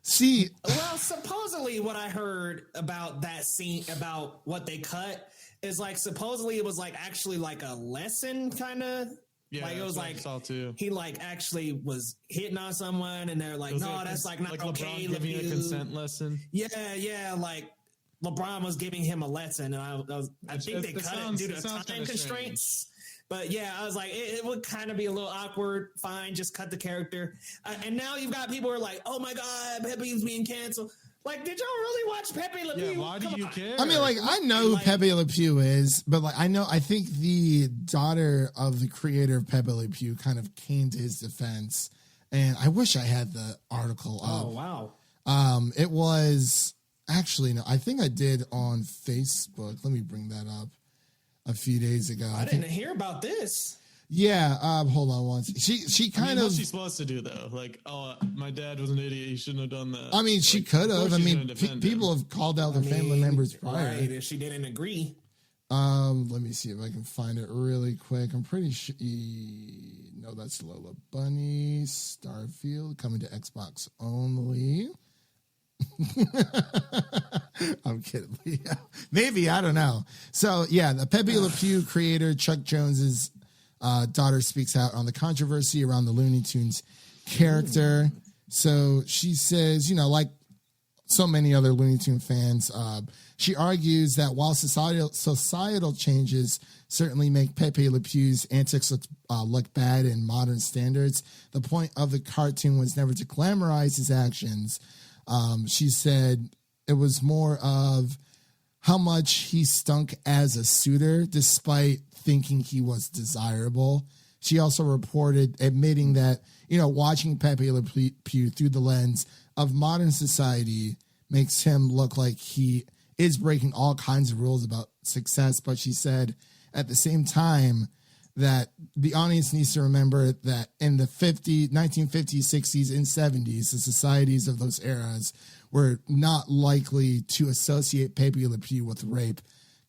See, well, supposedly what I heard about that scene, about what they cut, is like supposedly it was like actually like a lesson kind of. Yeah, like it was like he like actually was hitting on someone, and they're like, no, that's like not like okay. LeBron giving you a consent lesson. Yeah, like LeBron was giving him a lesson, and I think they cut it due to time constraints. Strange. But yeah, I was like, it would kind of be a little awkward. Fine, just cut the character. And now you've got people who are like, oh my God, Pepe's being canceled. Like, did y'all really watch Pepe Le Pew? Yeah, why do you care? I mean, like, I know who Pepe Le Pew is, but like, I think the daughter of the creator of Pepe Le Pew kind of came to his defense. And I wish I had the article up. Oh, wow. It was actually, no, I think I did on Facebook. Let me bring that up. A few days ago. I didn't hear about this. Yeah, hold on once. She kind of. What's she supposed to do though? Like, oh, my dad was an idiot. He shouldn't have done that. I mean, she could have. I mean, people have called out their family members prior. Right, if she didn't agree. Let me see if I can find it really quick. I'm pretty sure. No, that's Lola Bunny. Starfield coming to Xbox only. I'm kidding. Yeah. Maybe, I don't know. So yeah, the Pepe Le Pew creator Chuck Jones's daughter speaks out on the controversy around the Looney Tunes character. So she says, like so many other Looney Tune fans, she argues that while societal changes certainly make Pepe Le Pew's antics look bad in modern standards, the point of the cartoon was never to glamorize his actions. She said it was more of how much he stunk as a suitor, despite thinking he was desirable. She also reported admitting that, watching Pepe Le Pew through the lens of modern society makes him look like he is breaking all kinds of rules about success. But she said at the same time that the audience needs to remember that in the 1950s, 60s, and 70s, the societies of those eras were not likely to associate Pepe Le Pew with rape,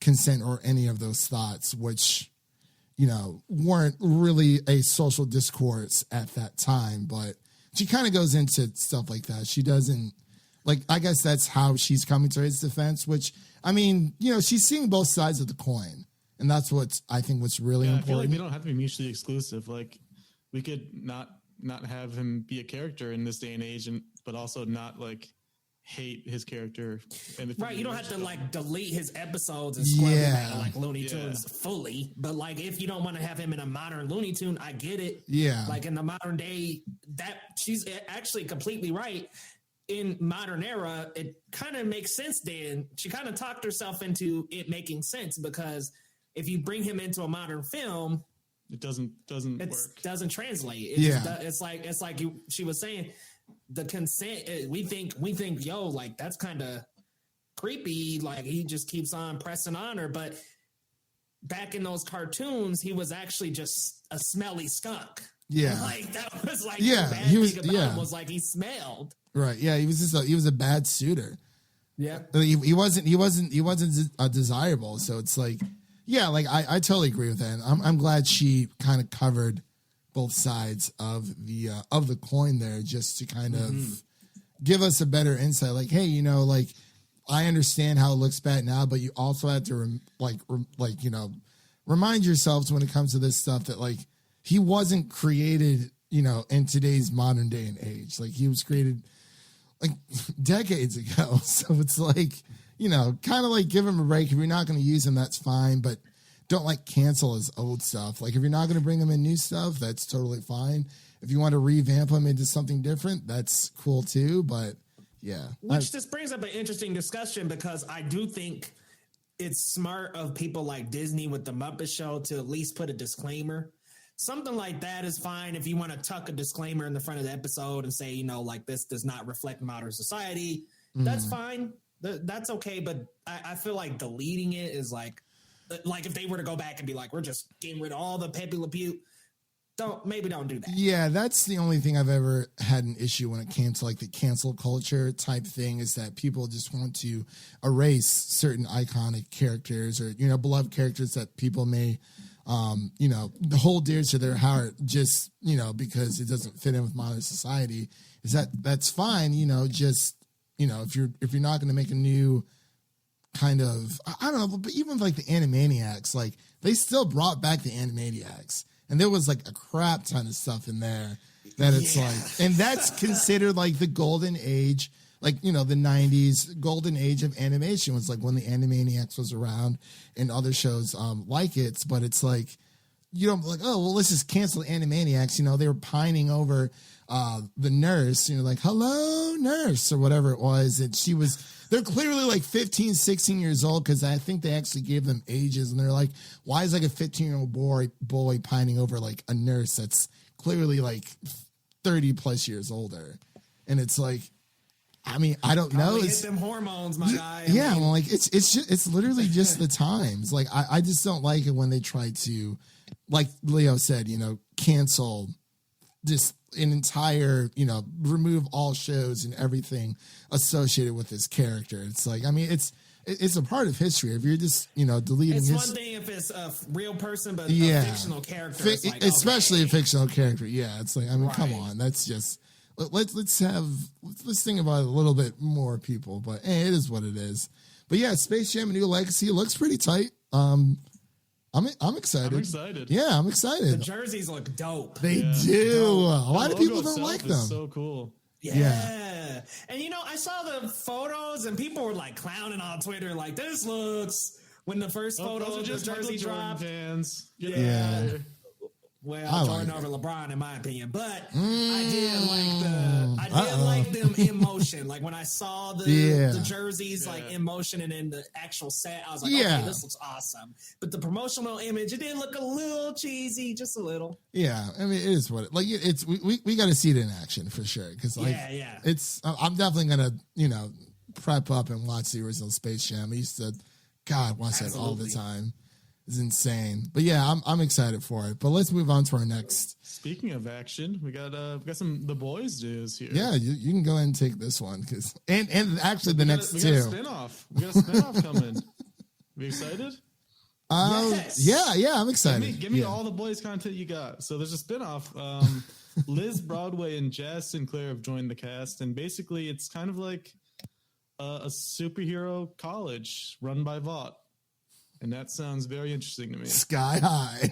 consent, or any of those thoughts, which, weren't really a social discourse at that time. But she kind of goes into stuff like that. She doesn't, I guess that's how she's coming to his defense, which, I mean, she's seeing both sides of the coin. And that's what's really important. I feel like we don't have to be mutually exclusive. Like, we could not have him be a character in this day and age, but also not hate his character. Right, you don't have to delete his episodes and scrub him out of Looney Tunes fully. But if you don't want to have him in a modern Looney Tune, I get it. Yeah, in the modern day, that she's actually completely right. In modern era, it kind of makes sense. Then she kind of talked herself into it making sense, because if you bring him into a modern film, it doesn't work. Doesn't translate. It's like she was saying, the consent. We think, that's kind of creepy. Like, he just keeps on pressing on her. But back in those cartoons, he was actually just a smelly skunk. Yeah, that was the bad thing about him was he smelled. Right. Yeah, he was a bad suitor. Yeah, he wasn't desirable. So it's like, Yeah, like I totally agree with that. And I'm glad she kind of covered both sides of the coin there, just to kind of give us a better insight. Like, hey, you know, like I understand how it looks bad now, but you also have to remind yourselves when it comes to this stuff that like he wasn't created, you know, in today's modern day and age. Like he was created like decades ago. So it's like, you know, kind of like give him a break. If you're not going to use him, that's fine, but don't like cancel his old stuff. Like if you're not going to bring him in new stuff, that's totally fine. If you want to revamp him into something different, that's cool too. But yeah. Which just brings up an interesting discussion, because I do think it's smart of people like Disney with the Muppet Show to at least put a disclaimer. Something like that is fine if you want to tuck a disclaimer in the front of the episode and say, you know, like this does not reflect modern society. That's fine. That's okay. But I feel like deleting it is like if they were to go back and be like, we're just getting rid of all the Pepe Le Pew. Don't do that. Yeah, that's the only thing I've ever had an issue when it came to like the cancel culture type thing, is that people just want to erase certain iconic characters or, you know, beloved characters that people may, you know, hold dear to their heart just, you know, because it doesn't fit in with modern society. That's fine. You know, just, you know, if you're not going to make a new kind of, I don't know, but even like the Animaniacs, like they still brought back the Animaniacs. And there was like a crap ton of stuff in there that it's like, and that's considered like the golden age, like, you know, the 90s golden age of animation was like when the Animaniacs was around and other shows like it. But it's like, you don't like, oh, well, let's just cancel the Animaniacs. You know, they were pining over the nurse, you know, like, hello, nurse, or whatever it was. And they're clearly like 15, 16 years old, because I think they actually gave them ages. And they're like, why is like a 15-year-old boy pining over like a nurse that's clearly like 30 plus years older? And it's like, I mean, I don't know. Hit them hormones, my guy. Yeah, well, like it's literally just the times. Like I just don't like it when they try to, like Leo said, you know, cancel just an entire, you know, remove all shows and everything associated with this character. It's like, I mean, it's a part of history. If you're just, you know, deleting it's one thing if it's a real person, but a fictional character, it's like, especially okay. a fictional character. Yeah, it's like, I mean, come Right. on, that's just let's think about it a little bit more, people. But hey, it is what it is. But yeah, Space Jam: A New Legacy looks pretty tight. I'm excited. I'm excited. Yeah, I'm The excited. jerseys look dope. They do. A lot The of people logo don't itself like is them. So cool. Yeah. And you know, I saw the photos and people were like clowning on Twitter, like this looks when the first photo Those are of the just jersey Michael Jordan dropped. fans. Get Yeah. out of here. Well, I Jordan like over LeBron, in my opinion, but I did like them in motion. Like when I saw the jerseys like in motion and in the actual set, I was like, okay, this looks awesome. But the promotional image, it did look a little cheesy, just a little. Yeah, I mean, it is what it's. We got to see it in action for sure, because like it's. I'm definitely gonna, you know, prep up and watch the original Space Jam. I used to, God, watch that all the time. It's insane. But yeah, I'm excited for it. But let's move on to our next. Speaking of action, we got some The Boys news here. Yeah, you can go ahead and take this one, because and actually the next we two. got a spinoff. We got a spinoff coming. We excited? Yes. Yeah, I'm excited. Give me all the Boys content you got. So there's a spinoff. Liz Broadway and Jazz Sinclair have joined the cast, and basically it's kind of like a superhero college run by Vought. And that sounds very interesting to me. Sky High.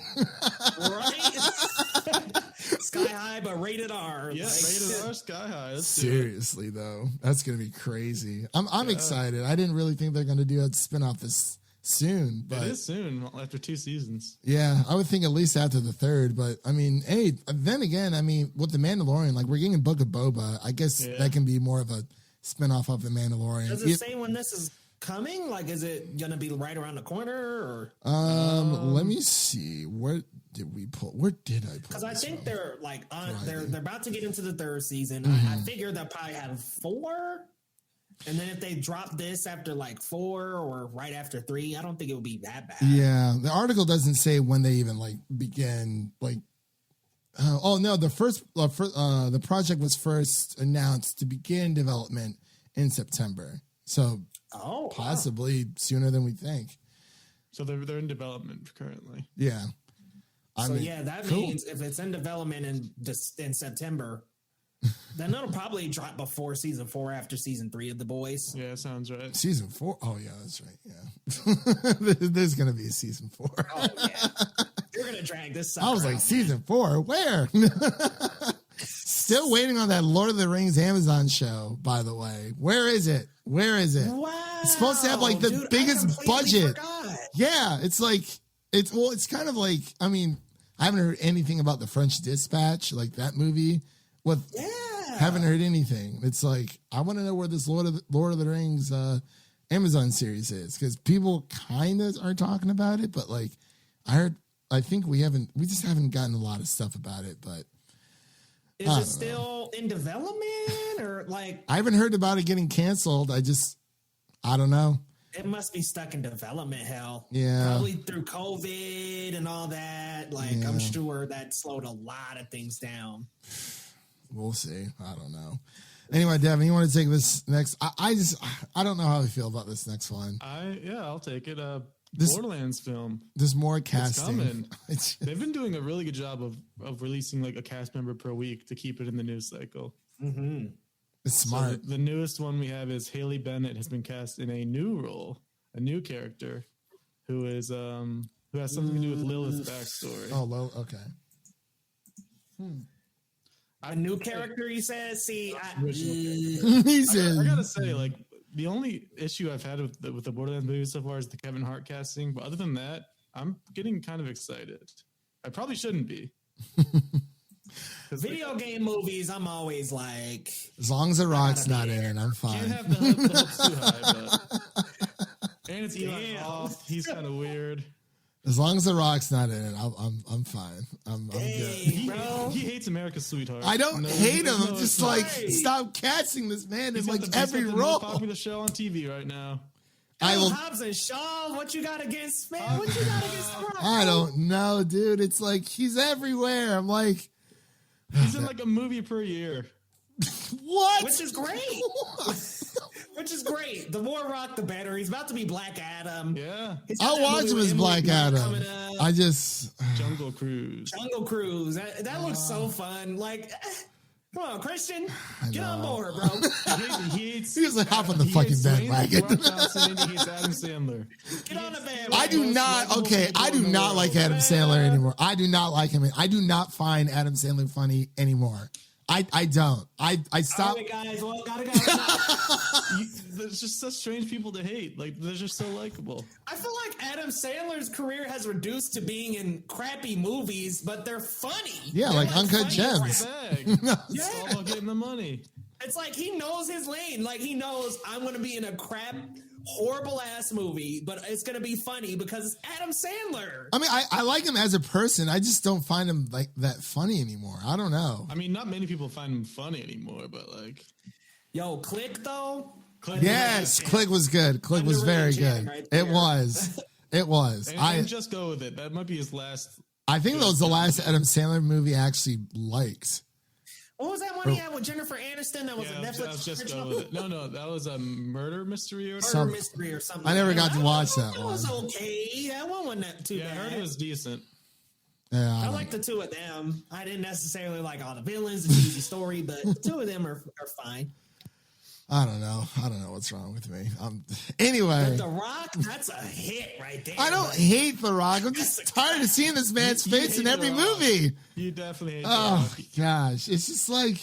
Right? Sky High, but rated R. Yeah, rated R, Sky High. Let's do it. Seriously though, that's gonna be crazy. I'm excited. I didn't really think they're gonna do a spinoff this soon, but It is soon, after 2 seasons. yeah, I would think at least after the third. But I mean, hey, then again, I mean, with the Mandalorian, like we're getting Book of Boba, I guess that can be more of a spinoff of the Mandalorian. Does it say when this is coming? Like, is it gonna be right around the corner? Or let me see. Where did I pull? because I think they're like they're about to get into the 3rd season. Mm-hmm. I figure they'll probably have 4, and then if they drop this after like 4 or right after 3, I don't think it would be that bad. Yeah, the article doesn't say when they even like begin. Like, oh no, the project was first announced to begin development in September. So possibly sooner than we think. So they're in development currently. Yeah. That means if it's in development in September, then it'll probably drop before season 4 after season 3 of The Boys. Yeah, sounds right. Season 4? Oh, yeah, that's right. Yeah. There's going to be a season 4. Oh, yeah. You're going to drag this sucker I was like, out. season 4? Where? Still waiting on that Lord of the Rings Amazon show, by the way. Where is it? Wow. It's supposed to have like the Dude, biggest I budget. forgot. Yeah, it's like, it's kind of like, I mean, I haven't heard anything about the French Dispatch, like that movie. Haven't heard anything. It's like, I want to know where this Lord of the Rings Amazon series is, because people kind of are talking about it, but like I think we just haven't gotten a lot of stuff about it, but is it still in development or like? I haven't heard about it getting canceled. I don't know. It must be stuck in development hell. Yeah. Probably through COVID and all that. Like, Yeah. I'm sure that slowed a lot of things down. We'll see. I don't know. Anyway, Devin, you want to take this next? I don't know how I feel about this next one. I'll take it. This- Borderlands film. There's more It's casting. coming. They've been doing a really good job of releasing like a cast member per week to keep it in the news cycle. Mm-hmm. It's So smart. the newest one we have is Haley Bennett has been cast in a new role, a new character, who has something to do with Lilith's backstory. Oh, well, okay. A new character, he says? See, He said, I gotta say, like, the only issue I've had with the Borderlands movie so far is the Kevin Hart casting. But other than that, I'm getting kind of excited. I probably shouldn't be. video game movies, I'm always like, as long as the Rock's not in it, I'm Can't fine. have the hopes too high, but and it's Eli Damn. Roth. He's kind of weird. As long as the Rock's not in it, I'm fine. I'm good. hey, bro. He hates America's Sweetheart. I don't hate him. I'm just like, right. stop casting this man in He's got like the- he's every got the role. most popular show on TV right now. I will. Hobbs and Shaw, what you got against, man? What you got against The Rock? I don't know, dude. It's like he's everywhere. I'm like, He's in like a movie per year. what? Which is great. Which is great. The more Rock, the better. He's about to be Black Adam. Yeah, He's got I'll that watch movie him with as Emily Black Blunt Adam. coming up. I just, Jungle Cruise. Jungle Cruise. That looks so fun. Like, come on, Christian, get on board, bro. He hates. he was like, hop on the he fucking hates Dwayne bandwagon. The Rock Johnson and he hates Adam Sandler. Get on the band. I do not. Okay, I do not like Adam Sandler anymore. I do not like him. I do not find Adam Sandler funny anymore. I don't. I All stopped. right, guys. Well, gotta go. There's just such strange people to hate. Like they're just so likable. I feel like Adam Sandler's career has reduced to being in crappy movies, but they're funny. Yeah, They're like Uncut funny Gems. crap. Bag. It's all about getting the money. It's like he knows his lane. Like he knows I'm going to be in a crap, horrible ass movie, but it's going to be funny because it's Adam Sandler. I mean, I like him as a person. I just don't find him like that funny anymore. I don't know. I mean, not many people find him funny anymore, but like, Yo, Click though. Yes, Click was good. Click was very Underrated good. gem right It there. was. It was. and just go with it. That might be his last. I think that was the last Adam Sandler movie I actually liked. What was that one he had with Jennifer Aniston? That was Yeah, a I Netflix was just original? go with it. No, that was a murder mystery or Murder something. mystery or something. I never like got to that. watch that It was one. okay. That one wasn't that too Yeah, I bad. heard it was decent. Yeah, I like the two of them. I didn't necessarily like all the villains, the cheesy story, but the two of them are fine. I don't know. I don't know what's wrong with me. Anyway, The Rock, that's a hit right there. I don't hate The Rock. I'm just tired of seeing this man's You face in hate every The Rock. movie. You definitely hate Oh The Rock. gosh, it's just like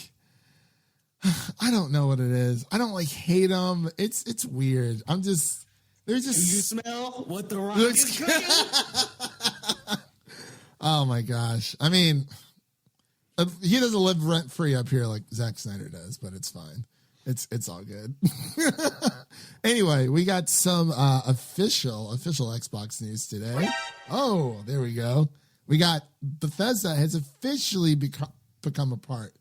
I don't know what it is. I don't like hate him. It's weird. I'm just they're You just smell what The Rock Looks- is cooking? oh my gosh. I mean, he doesn't live rent free up here like Zack Snyder does, but it's fine. It's all good. Anyway, we got some official Xbox news today. Oh, there we go. We got Bethesda has officially become a part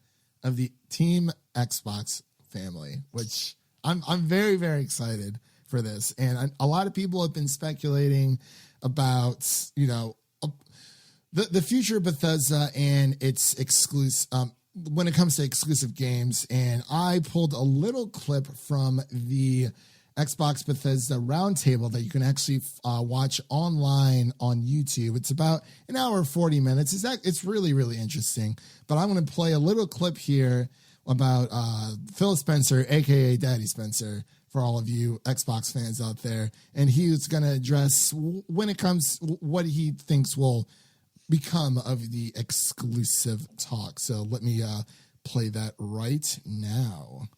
of the Team Xbox family, which I'm very, very excited for this. And a lot of people have been speculating about, the future of Bethesda and its exclusive, when it comes to exclusive games. And I pulled a little clip from the Xbox Bethesda roundtable that you can actually watch online on YouTube. It's about an hour and 40 minutes. It's really, really interesting. But I'm going to play a little clip here about Phil Spencer, aka Daddy Spencer, for all of you Xbox fans out there. And he's going to address when it comes what he thinks will become of the exclusive talk. So let me play that right now.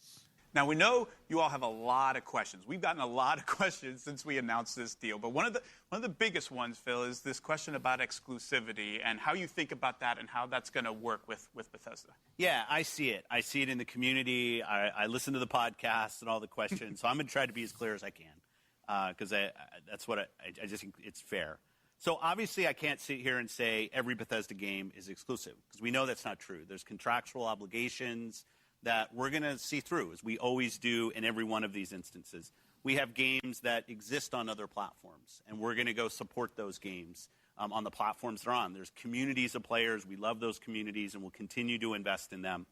Now, we know you all have a lot of questions. We've gotten a lot of questions since we announced this deal. But one of the biggest ones, Phil, is this question about exclusivity and how you think about that and how that's going to work with Bethesda. Yeah, I see it. I see it in the community. I listen to the podcast and all the questions. So I'm going to try to be as clear as I can because that's what I just think it's fair. So obviously I can't sit here and say every Bethesda game is exclusive because we know that's not true. There's contractual obligations that we're going to see through, as we always do in every one of these instances. We have games that exist on other platforms, and we're going to go support those games on the platforms they're on. There's communities of players. We love those communities, and we'll continue to invest in them.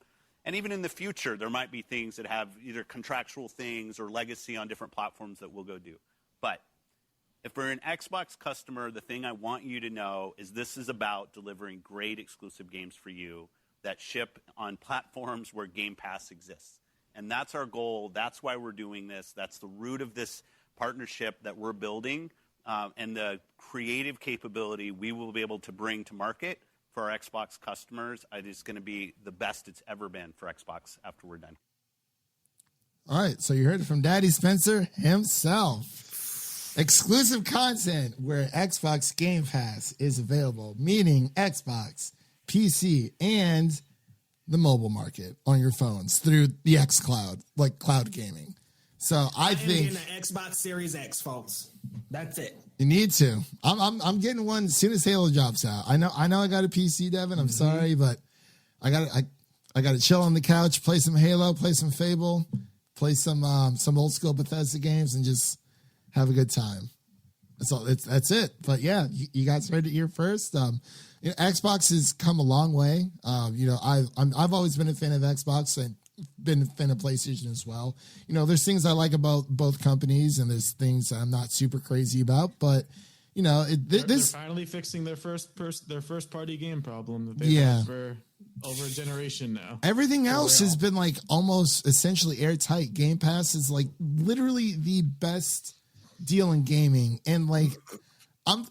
And even in the future, there might be things that have either contractual things or legacy on different platforms that we'll go do. But if we're an Xbox customer, the thing I want you to know is this is about delivering great exclusive games for you that ship on platforms where Game Pass exists. And that's our goal. That's why we're doing this. That's the root of this partnership that we're building and the creative capability we will be able to bring to market for our Xbox customers. It is going to be the best it's ever been for Xbox after we're done. All right, so you heard it from Daddy Spencer himself. Exclusive content where Xbox Game Pass is available, meaning Xbox, PC, and the mobile market on your phones through the xCloud, like cloud gaming. So I think in the Xbox Series X, folks. That's it. you need to. I'm getting one as soon as Halo drops out. I know I got a PC, Devin. I'm sorry, but I got to chill on the couch, play some Halo, play some Fable, play some old school Bethesda games, and just have a good time. That's it. But yeah, you guys heard it here first. Xbox has come a long way. I've always been a fan of Xbox and been a fan of PlayStation as well. There's things I like about both companies, and there's things I'm not super crazy about. But they're finally fixing their first party game problem that they've had for over a generation now. Everything else has been like almost essentially airtight. Game Pass is like literally the best deal in gaming, and like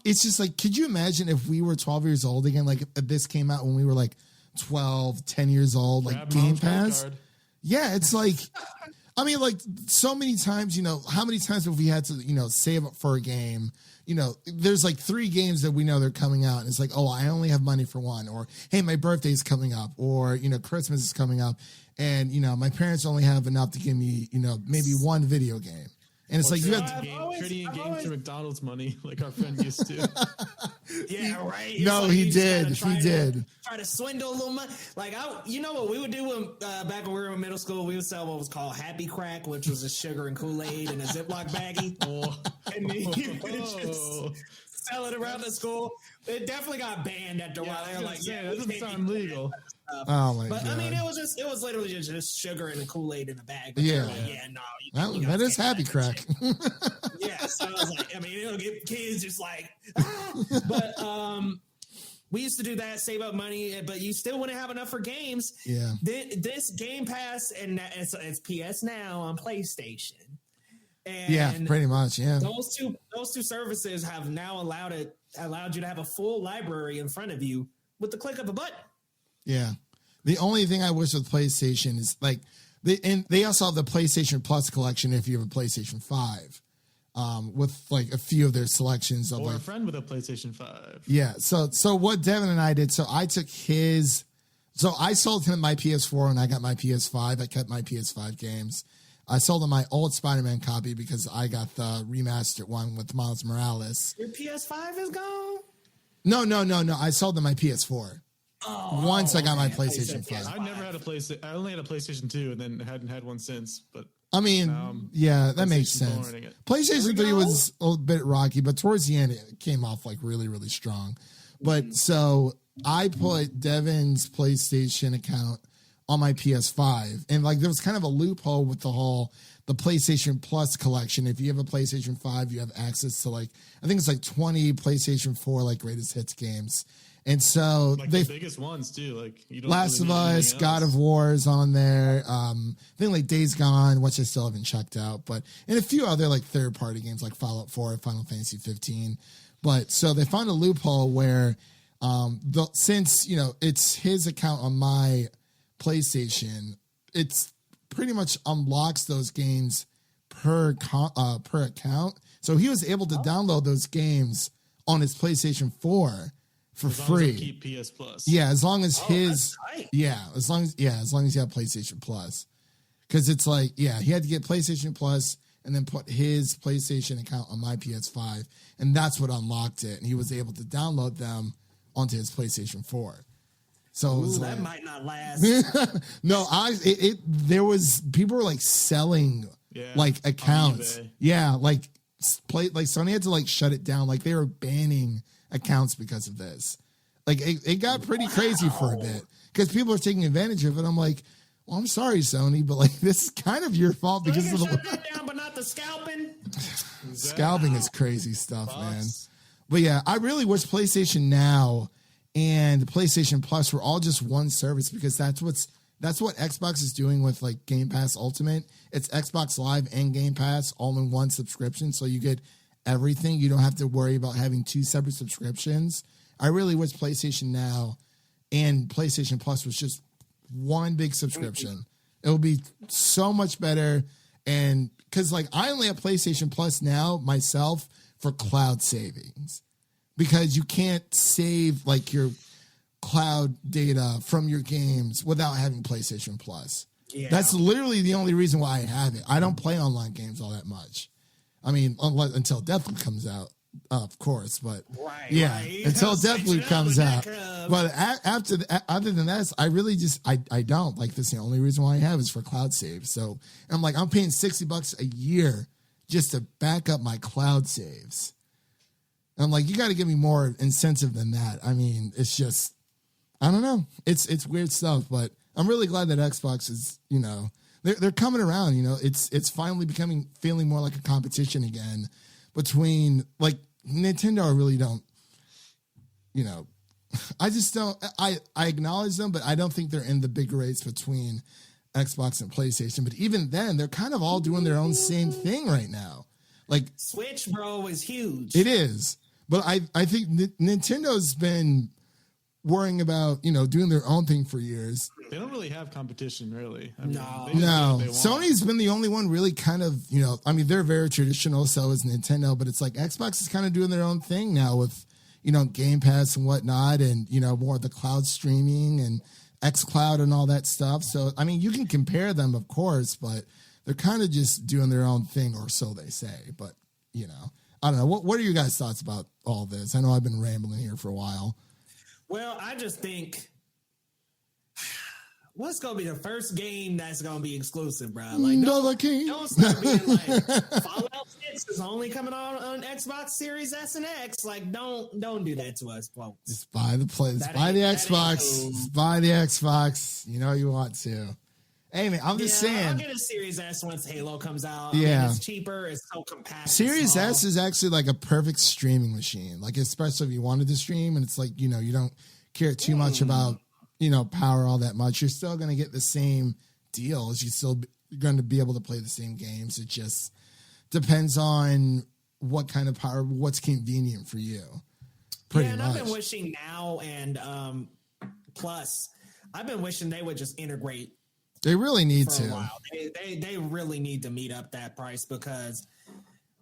it's just like, could you imagine if we were 12 years old again, like if this came out when we were like 12, 10 years old, like Game Pass? Yeah, it's like, I mean, like so many times, how many times have we had to, save up for a game? There's like 3 games that we know they're coming out, and it's like, oh, I only have money for one, or hey, my birthday's coming up, or Christmas is coming up, and my parents only have enough to give me maybe one video game. And it's like you have trading games for McDonald's money, like our friend used to. Yeah, right. No, like he did. He did. Try to swindle a little money. Like what we would do when back when we were in middle school, we would sell what was called Happy Crack, which was a sugar and Kool-Aid in a Ziploc baggie. And then you would just sell it around the school. It definitely got banned after a while. They were like, that doesn't sound legal. Oh my but god! I mean, it was literally just sugar and a Kool-Aid in a bag. But Yeah. like, no, that is Happy Crack. Yeah, so I was like, I mean, it'll get kids just like, but we used to do that, save up money, but you still wouldn't have enough for games. Yeah. This Game Pass and it's PS Now on PlayStation. And Yeah, pretty much. Yeah. Those two services have now allowed you to have a full library in front of you with the click of a button. Yeah. The only thing I wish with PlayStation is like they also have the PlayStation Plus collection if you have a PlayStation 5. With like a few of their selections of Or like a friend with a PlayStation 5. Yeah. So what Devin and I did, so I took I sold him my PS4 and I got my PS5. I kept my PS5 games. I sold him my old Spider-Man copy because I got the remastered one with Miles Morales. Your PS5 is gone? No. I sold him my PS4. Once I got my PlayStation 5. I never had a PlayStation. I only had a PlayStation 2 and then hadn't had one since. But I mean, yeah, that makes sense. PlayStation 3 was a bit rocky, but towards the end, it came off like really, really strong. But so I put Devin's PlayStation account on my PS5, and like there was kind of a loophole with the whole the PlayStation Plus collection. If you have a PlayStation 5, you have access to like, I think it's like 20 PlayStation 4 like greatest hits games. And so like the biggest ones too, like you don't Last really of need Us, anything God else. of War is on there. I think like Days Gone, which I still haven't checked out, but and a few other like third party games like Fallout 4, Final Fantasy 15. But so they found a loophole where since it's his account on my PlayStation, it's pretty much unlocks those games per account. So he was able to download those games on his PlayStation 4 for As long as free. I keep PS Plus. Yeah, as long as that's tight. as long as you have PlayStation Plus. Because it's like, he had to get PlayStation Plus and then put his PlayStation account on my PS5, and that's what unlocked it. And he was able to download them onto his PlayStation 4. So it was Ooh, that like, might not last. no, there was people were like selling Yeah, like on accounts. eBay. Yeah, like Sony had to like shut it down. Like they were banning accounts because of this. Like it got pretty crazy for a bit because people are taking advantage of it. I'm like, well, I'm sorry, Sony, but like this is kind of your fault They because can of shut the that down, but not the scalping. scalping is crazy stuff, man. Fox. But yeah, I really wish PlayStation Now and PlayStation Plus were all just one service because that's what Xbox is doing with like Game Pass Ultimate. It's Xbox Live and Game Pass all in one subscription, so you get everything. You don't have to worry about having two separate subscriptions. I really wish PlayStation Now and PlayStation Plus was just one big subscription. It would be so much better. And because like I only have PlayStation Plus now myself for cloud savings because you can't save like your cloud data from your games without having PlayStation Plus. Yeah. That's literally the only reason why I have it. I don't play online games all that much. I mean, until Deathloop comes out, of course. But Right. until Switch Deathloop it up comes with out. that, But other than that, I really just I don't like this. The only reason why I have is for cloud saves. So I'm like I'm paying $60 a year just to back up my cloud saves. And I'm like, you got to give me more incentive than that. I mean, it's just I don't know. It's weird stuff, but I'm really glad that Xbox is they're coming around. It's finally feeling more like a competition again between like Nintendo. I really don't. I just don't. I acknowledge them, but I don't think they're in the big race between Xbox and PlayStation. But even then, they're kind of all doing their own same thing right now. Like Switch, bro, is huge. it is, but I think Nintendo's been worrying about doing their own thing for years. They don't really have competition, really. I mean, No. they just do No, what they want. Sony's been the only one really kind of, I mean, they're very traditional, so is Nintendo, but it's like Xbox is kind of doing their own thing now with, Game Pass and whatnot and, more of the cloud streaming and xCloud and all that stuff. So, I mean, you can compare them, of course, but they're kind of just doing their own thing, or so they say. But, I don't know. What are your guys' thoughts about all this? I know I've been rambling here for a while. Well, I just think what's gonna be the first game that's gonna be exclusive, bro? Like, Another king. don't start being like Fallout 6 is only coming on Xbox Series S and X. Like, don't do that to us, folks. Just buy the play. Just That buy the ain't- that ain't Xbox. cool. Just buy the Xbox. You want to. Hey man, I'm just I'll saying. get a Series S once Halo comes out. Yeah. I mean, it's cheaper. It's so compact. and Series small. S is actually like a perfect streaming machine. Like especially if you wanted to stream and it's like, you don't care too much about, power all that much. You're still going to get the same deals. You're still going to be able to play the same games. It just depends on what kind of power, what's convenient for you. Pretty and much. I've been wishing Now and Plus. I've been wishing they would just integrate They really need for a to. while. They really need to meet up that price because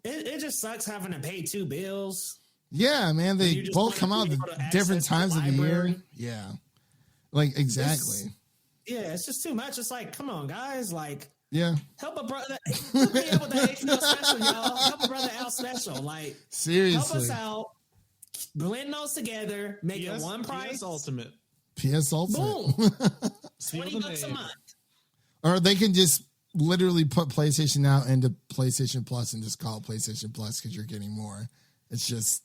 it just sucks having to pay two bills. Yeah, man. They you just both wanna come out be at able to different access the times of the year. library. Yeah. Like exactly. Yeah, it's just too much. It's like, come on, guys, like Yeah. help a brother. Hook me up with the HBO special, y'all. Help a brother out special. Like, help Seriously. us out. Blend those together. Make it one price. PS Ultimate. PS Ultimate. Boom. Seal the $20 a name. month. Or they can just literally put PlayStation Now into PlayStation Plus and just call it PlayStation Plus because you're getting more. It's just,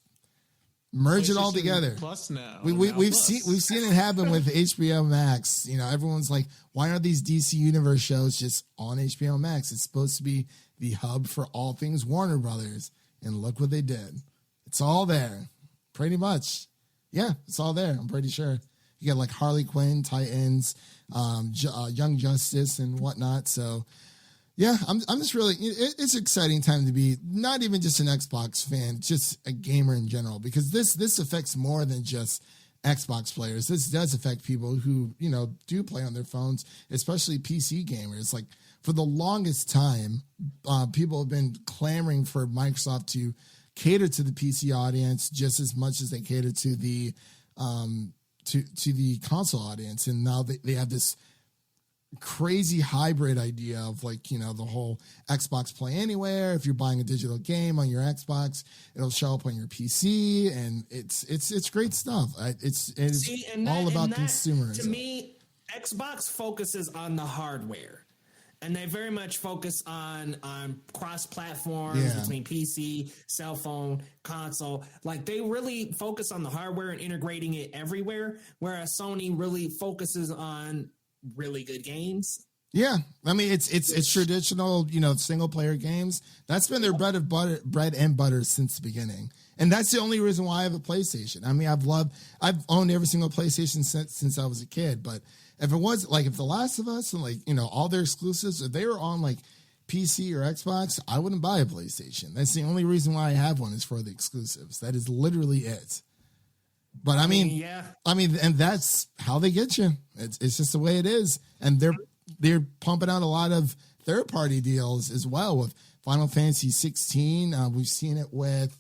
merge it all PlayStation together. Plus now. We've Plus. seen it happen with HBO Max. You know, everyone's like, why aren't these DC Universe shows just on HBO Max? It's supposed to be the hub for all things Warner Brothers. And look what they did. It's all there. Pretty much. Yeah, it's all there. I'm pretty sure. You get like Harley Quinn, Titans, Young Justice, and whatnot. So, yeah, I'm just really, it's an exciting time to be not even just an Xbox fan, just a gamer in general, because this affects more than just Xbox players. This does affect people who, you know, do play on their phones, especially PC gamers. Like, for the longest time, people have been clamoring for Microsoft to cater to the PC audience just as much as they cater to the to the console audience. And now they have this crazy hybrid idea of, like, you know, the whole Xbox Play Anywhere. If you're buying a digital game on your Xbox, it'll show up on your PC, and it's great stuff. It's all about consumerism. To me, Xbox focuses on the hardware, and they very much focus on cross platforms between PC, cell phone, console. Like, they really focus on the hardware and integrating it everywhere, whereas Sony really focuses on really good games. Yeah, I mean, it's traditional, you know, single player games. That's been their bread and butter since the beginning, and that's the only reason why I have a PlayStation. I mean, I've owned every single PlayStation since I was a kid. But if it was like, if The Last of Us and, like, you know, all their exclusives, if they were on like PC or Xbox, I wouldn't buy a PlayStation. That's the only reason why I have one, is for the exclusives. That is literally it. But I mean, and that's how they get you. It's just the way it is. And they're pumping out a lot of third-party deals as well with Final Fantasy 16. We've seen it with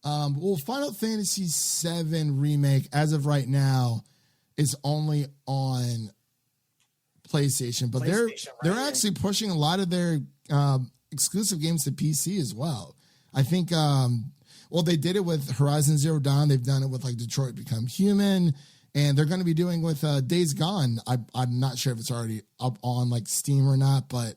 Final Fantasy 7 Remake, as of right now, is only on PlayStation, but they're actually pushing a lot of their exclusive games to PC as well. I think they did it with Horizon Zero Dawn. They've done it with, like, Detroit Become Human. And they're going to be doing with Days Gone. I'm not sure if it's already up on, like, Steam or not, but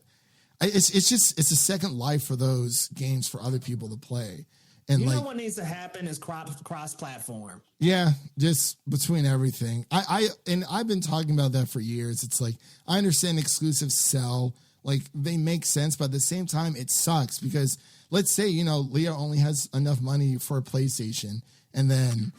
it's a second life for those games for other people to play. And, you like, know what needs to happen is cross-platform. Yeah, just between everything. I've been talking about that for years. It's like, I understand exclusives sell, like, they make sense, but at the same time, it sucks because, let's say, you know, Leah only has enough money for a PlayStation, and then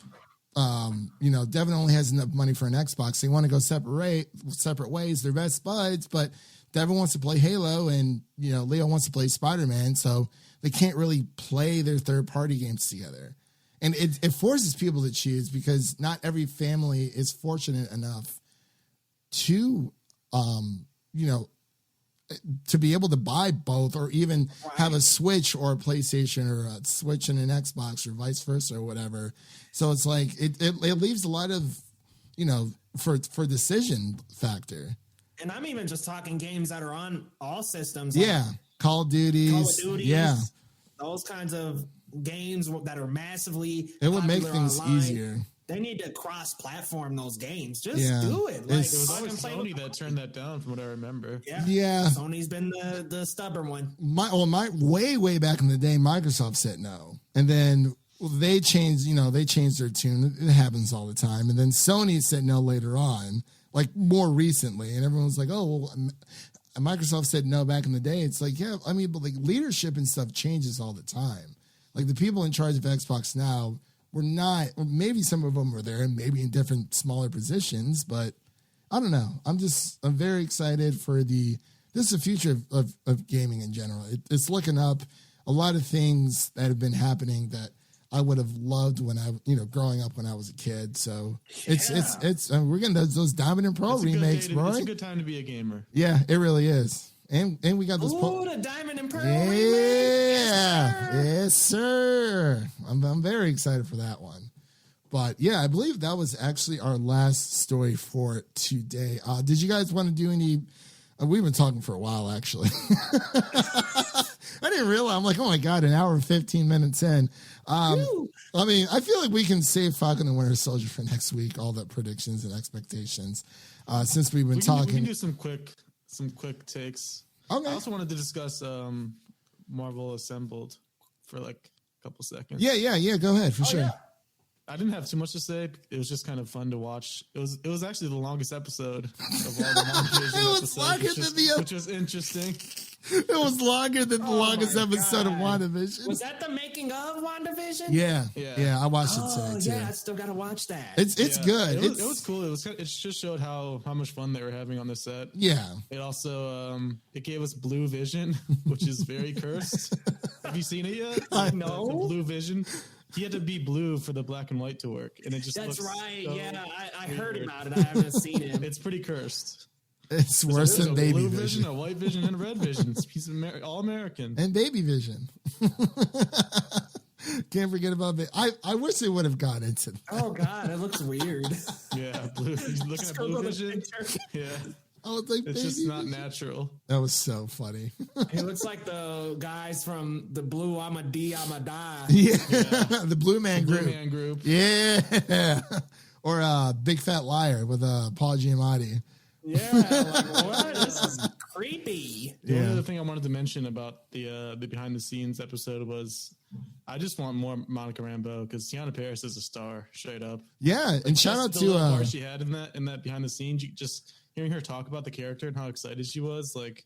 you know, Devin only has enough money for an Xbox. They want to go separate ways. They're best buds, but Devin wants to play Halo, and, you know, Leo wants to play Spider-Man, so they can't really play their third-party games together. And it forces people to choose, because not every family is fortunate enough to, you know, to be able to buy both, or even have a Switch or a PlayStation, or a Switch and an Xbox, or vice versa, or whatever. So it's like, it leaves a lot of, you know, for decision factor. And I'm even just talking games that are on all systems. Yeah. Like Call of Duties. Yeah. Those kinds of games that are massively It would make popular things online. easier. They need to cross-platform those games. Just Yeah. do it. Like, It It was always Sony that turned that down, from what I remember. Yeah. Sony's been the stubborn one. My way back in the day, Microsoft said no, and then they changed their tune. It happens all the time. And then Sony said no later on, like, more recently, and everyone was like, oh, well, Microsoft said no back in the day. It's like, yeah, I mean, but, like, leadership and stuff changes all the time. Like, the people in charge of Xbox now were not, or maybe some of them were there, maybe in different smaller positions, but I don't know. I'm very excited for this is the future of gaming in general. It's looking up. A lot of things that have been happening that I would have loved when growing up when I was a kid. So it's we're getting those Diamond and Pearl remakes, bro. It's a good time to be a gamer. Yeah, it really is. And we got those. The Diamond and Pearl Yeah, remake. yes, sir. I'm very excited for that one. But yeah, I believe that was actually our last story for today. Did you guys want to do any? We've been talking for a while, actually. I didn't realize. I'm like, oh my god, an hour and 15 minutes in. I mean, I feel like we can save Falcon and Winter Soldier for next week. All the predictions and expectations, since we've been talking. We can do some quick takes. Okay. I also wanted to discuss Marvel Assembled for like a couple seconds. Yeah. Go ahead for sure. Yeah. I didn't have too much to say. It was just kind of fun to watch. It was actually the longest episode of all the WandaVision It was episodes, longer than which was interesting. It was longer than the longest my episode of God. WandaVision. Was that the making of WandaVision? Yeah. I watched it Oh, today too. yeah, I still gotta watch that. It's Yeah. good. It was cool. It just showed how much fun they were having on the set. Yeah. It also it gave us blue vision, which is very cursed. Have you seen it yet? No. The blue vision. He had to be blue for the black and white to work, and it just That's looks right. so Yeah, I heard weird. about it. I haven't seen it. It's pretty cursed. It's worse There's than a baby blue vision. a white vision, and a red vision. He's all American. And baby vision. Can't forget about it. I wish they would have gone into that. Oh God, it looks weird. Yeah, blue. He's looking at Go blue to the vision. picture. Yeah, I was like, it's just baby not vision. natural. That was so funny. He looks like the guys from the Blue I'm a D, I'm a Die. Yeah. The Blue Man Blue Group. Man Group. Yeah. Or Big Fat Liar with Paul Giamatti. Yeah, like what? This is creepy. The Yeah. only other thing I wanted to mention about the behind the scenes episode was I just want more Monica Rambeau because Tiana Paris is a star, straight up. Yeah. And shout out The little to part she had in that behind the scenes, just hearing her talk about the character and how excited she was, like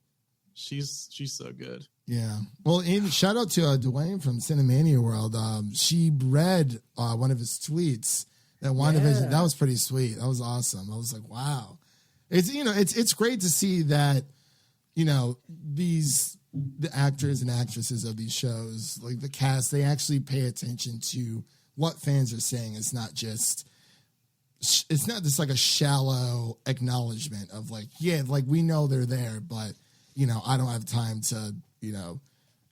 she's so good. yeah. Well, and shout out to Dwayne from Cinemania World. She read one of his tweets that WandaVision. Yeah. That was pretty sweet. That was awesome. I was like, wow. It's great to see that, the actors and actresses of these shows, like the cast, they actually pay attention to what fans are saying. It's not just like a shallow acknowledgement of like, yeah, like we know they're there, but I don't have time to,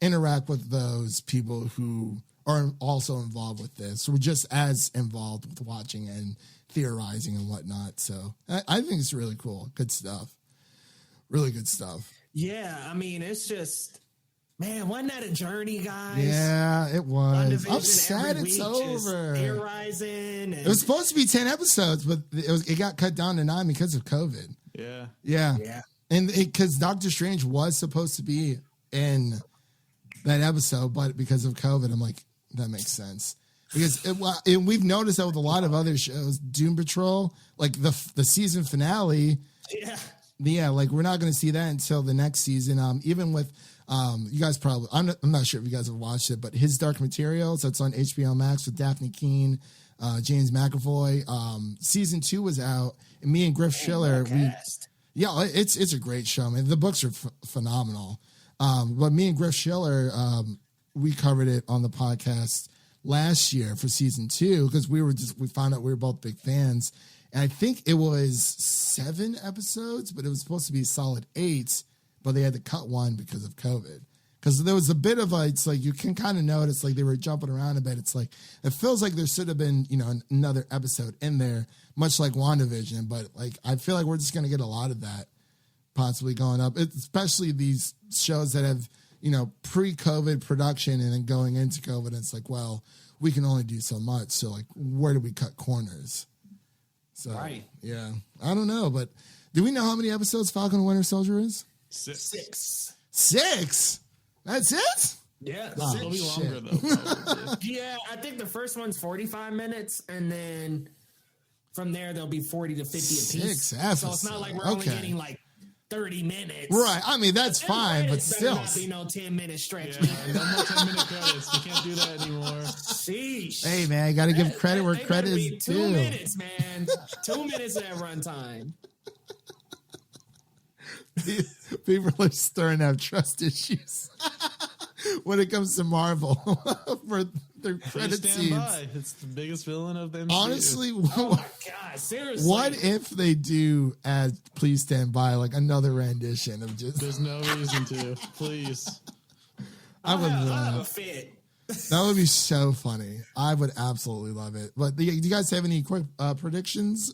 interact with those people who are also involved with this. We're just as involved with watching and theorizing and whatnot. So I think it's really cool. Good stuff. Really good stuff. Yeah, I mean, it's just, man, wasn't that a journey, guys? Yeah, it was. WandaVision I'm sad every it's week just over. Theorizing. And, It was supposed to be 10 episodes, but it got cut down to 9 because of COVID. Yeah. Yeah. yeah. And because Doctor Strange was supposed to be in that episode, but because of COVID, I'm like, that makes sense. Because we've noticed that with a lot of other shows, Doom Patrol, like the season finale, Yeah. like we're not going to see that until the next season. Even with you guys probably, I'm not sure if you guys have watched it, but His Dark Materials, that's on HBO Max with Daphne Keane, James McAvoy. Season 2 was out, and me and Griff Schiller, it's a great show, man. The books are phenomenal. But me and Griff Schiller, we covered it on the podcast last year for season 2 because we found out we were both big fans. And I think it was 7 episodes, but it was supposed to be a solid 8, but they had to cut one because of COVID. Because there was a bit of it's like you can kind of notice like they were jumping around a bit. It's like it feels like there should have been, another episode in there, much like WandaVision. But like I feel like we're just gonna get a lot of that possibly going up, especially these shows that have, pre-COVID production and then going into COVID. And it's like, well, we can only do so much. So like, where do we cut corners? So, Right. Yeah, I don't know, but do we know how many episodes Falcon and Winter Soldier is? 6. 6? That's it? Yeah. Oh, It'll be shit. longer though. Probably. Yeah, I think the first one's 45 minutes, and then from there there'll be 40 to 50 a piece. 6 So episodes. it's not like we're only Okay. getting like 30 minutes. Right. I mean, that's Them fine, but credits better still. not be no 10-minute stretch. Yeah, no more 10-minute credits. We can't do that anymore. Sheesh. Hey, man, I got to give credit where They credit better is be 2 due. minutes, man. 2 minutes at runtime. People are starting to have trust issues when it comes to Marvel for their Please credit stand scenes. by. It's the biggest villain of them. Honestly, Oh my God, seriously. what if they do add "Please Stand By" like another rendition of just? there's no reason to. Please. I would I'll have love a it. fit. That would be so funny. I would absolutely love it. But do you guys have any quick predictions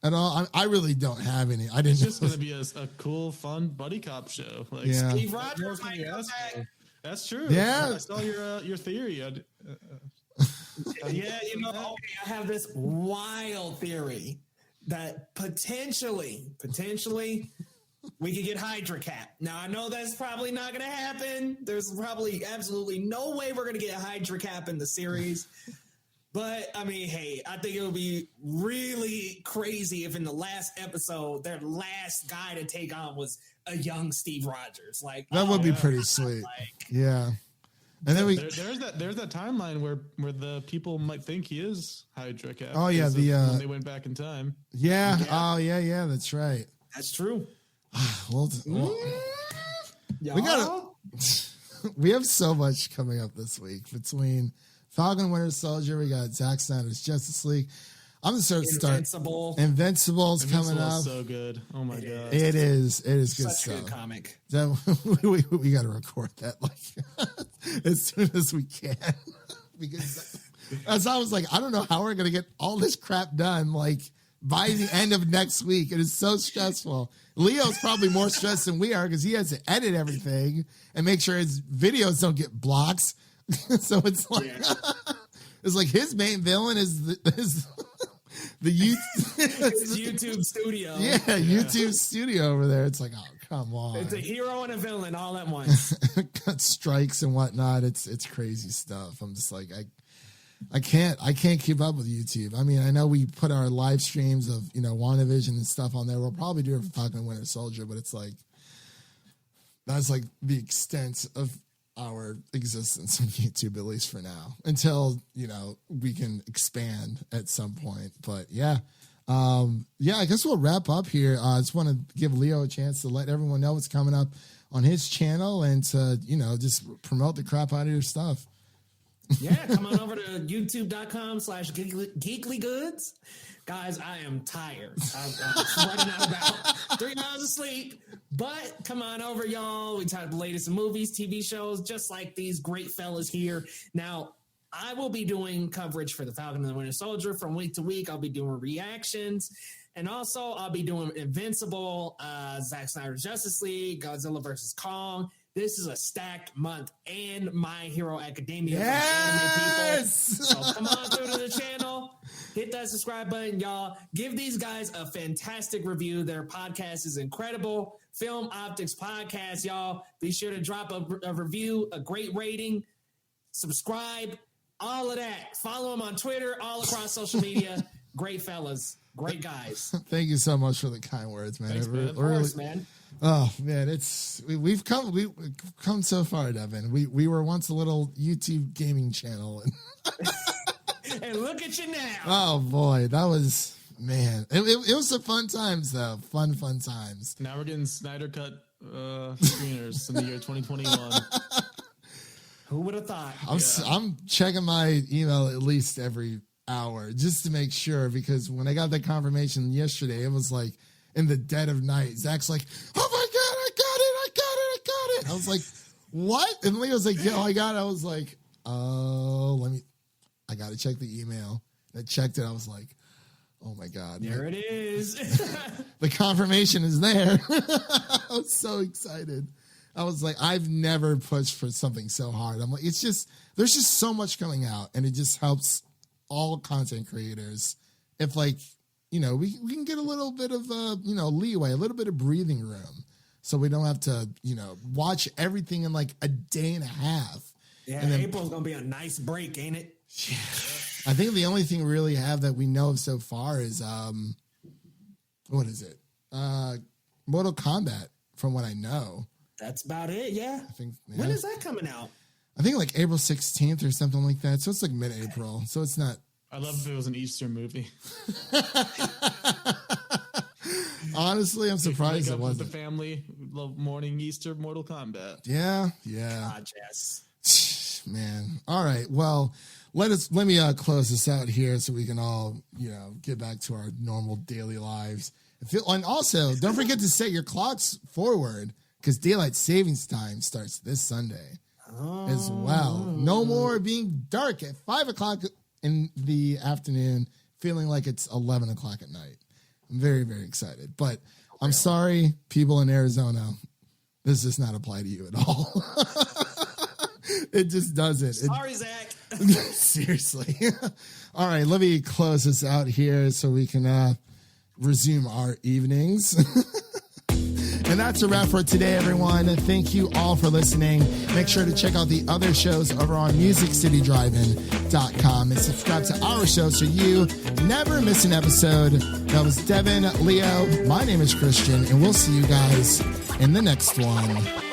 at all? I really don't have any. I didn't. It's just going to be a cool, fun buddy cop show. Like, Yeah. Steve what Rogers else can might you come ask back. for? That's true. Yeah. I saw your theory. Yeah, okay, I have this wild theory that potentially we could get Hydra Cap. Now I know that's probably not going to happen. There's probably absolutely no way we're going to get Hydra Cap in the series. But I mean, hey, I think it would be really crazy if in the last episode, their last guy to take on was a young Steve Rogers. Like That would be pretty sweet. Yeah. And then there's that timeline where the people might think he is Hydra Cap. Oh yeah, when they went back in time. Yeah. Oh yeah. That's right. That's true. well, we got we have so much coming up this week between Falcon Winter Soldier. We got Zack Snyder's Justice League. I'm gonna start. Invincible's coming up. So good. Oh my god. It is good Such stuff. Good comic. We got to record that like as soon as we can because as I was like, I don't know how we're gonna get all this crap done like by the end of next week. It is so stressful. Leo's probably more stressed than we are because he has to edit everything and make sure his videos don't get blocks. So it's like it's like his main villain is the YouTube studio. Yeah, YouTube studio over there. It's like, oh, come on. It's a hero and a villain all at once. Got strikes and whatnot. It's crazy stuff. I'm just like, I can't keep up with YouTube. I mean, I know we put our live streams of, WandaVision and stuff on there. We'll probably do it for Falcon and Winter Soldier, but it's like, that's like the extent of our existence on YouTube, at least for now, until, we can expand at some point. But yeah, I guess we'll wrap up here. I just want to give Leo a chance to let everyone know what's coming up on his channel and to, just promote the crap out of your stuff. Yeah, come on over to youtube.com/geeklygoods. Guys, I am tired. I'm running out about 3 hours of sleep. But come on over, y'all. We talk about the latest movies, TV shows, just like these great fellas here. Now, I will be doing coverage for the Falcon and the Winter Soldier from week to week. I'll be doing reactions. And also, I'll be doing Invincible, Zack Snyder's Justice League, Godzilla vs. Kong. This is a stacked month, and My Hero Academia. Yes! Anime people. So come on through to the channel. Hit that subscribe button, y'all. Give these guys a fantastic review. Their podcast is incredible. Film Optix Podcast, y'all. Be sure to drop a review, a great rating, subscribe, all of that. Follow them on Twitter, all across social media. Great fellas. Great guys. Thank you so much for the kind words, man. Thanks, man. Of course, man. Oh man, we've come so far, Devin. We were once a little YouTube gaming channel, And look at you now. Oh boy, that was it was some fun times though. Fun times. Now we're getting Snyder Cut screeners in the year 2021. Who would have thought? I'm checking my email at least every hour just to make sure, because when I got that confirmation yesterday, it was like in the dead of night. Zach's like, "Oh my god, I got it!" I was like, "What?" And Leo's like, "Yo, I got it." I was like, "Oh, I got to check the email." I checked it. I was like, "Oh my god, there it is." The confirmation is there. I was so excited. I was like, I've never pushed for something so hard. I'm like, there's just so much coming out, and it just helps all content creators if we can get a little bit of leeway, a little bit of breathing room, so we don't have to watch everything in like a day and a half. Yeah, and then, April's gonna be a nice break, ain't it? Yeah. I think the only thing we really have that we know of so far is what is it? Mortal Kombat, from what I know. That's about it. Yeah. I think. Yeah. When is that coming out? I think like April 16th or something like that. So it's like mid-April. So it's not. I'd love if it was an Easter movie. Honestly, I'm surprised it wasn't. With the family, morning Easter, Mortal Kombat. Yeah. God, yes. Man. All right. Well, let me close this out here so we can all get back to our normal daily lives. And also, don't forget to set your clocks forward, because daylight savings time starts this Sunday as well. No more being dark at 5 o'clock in the afternoon, feeling like it's 11 o'clock at night. I'm very, very excited. But I'm sorry, people in Arizona, this does not apply to you at all. It just doesn't. Sorry, Zach. Seriously. All right, let me close this out here so we can resume our evenings. And that's a wrap for today, everyone. Thank you all for listening. Make sure to check out the other shows over on MusicCityDrivein.com and subscribe to our show so you never miss an episode. That was Devin, Leo. My name is Christian, and we'll see you guys in the next one.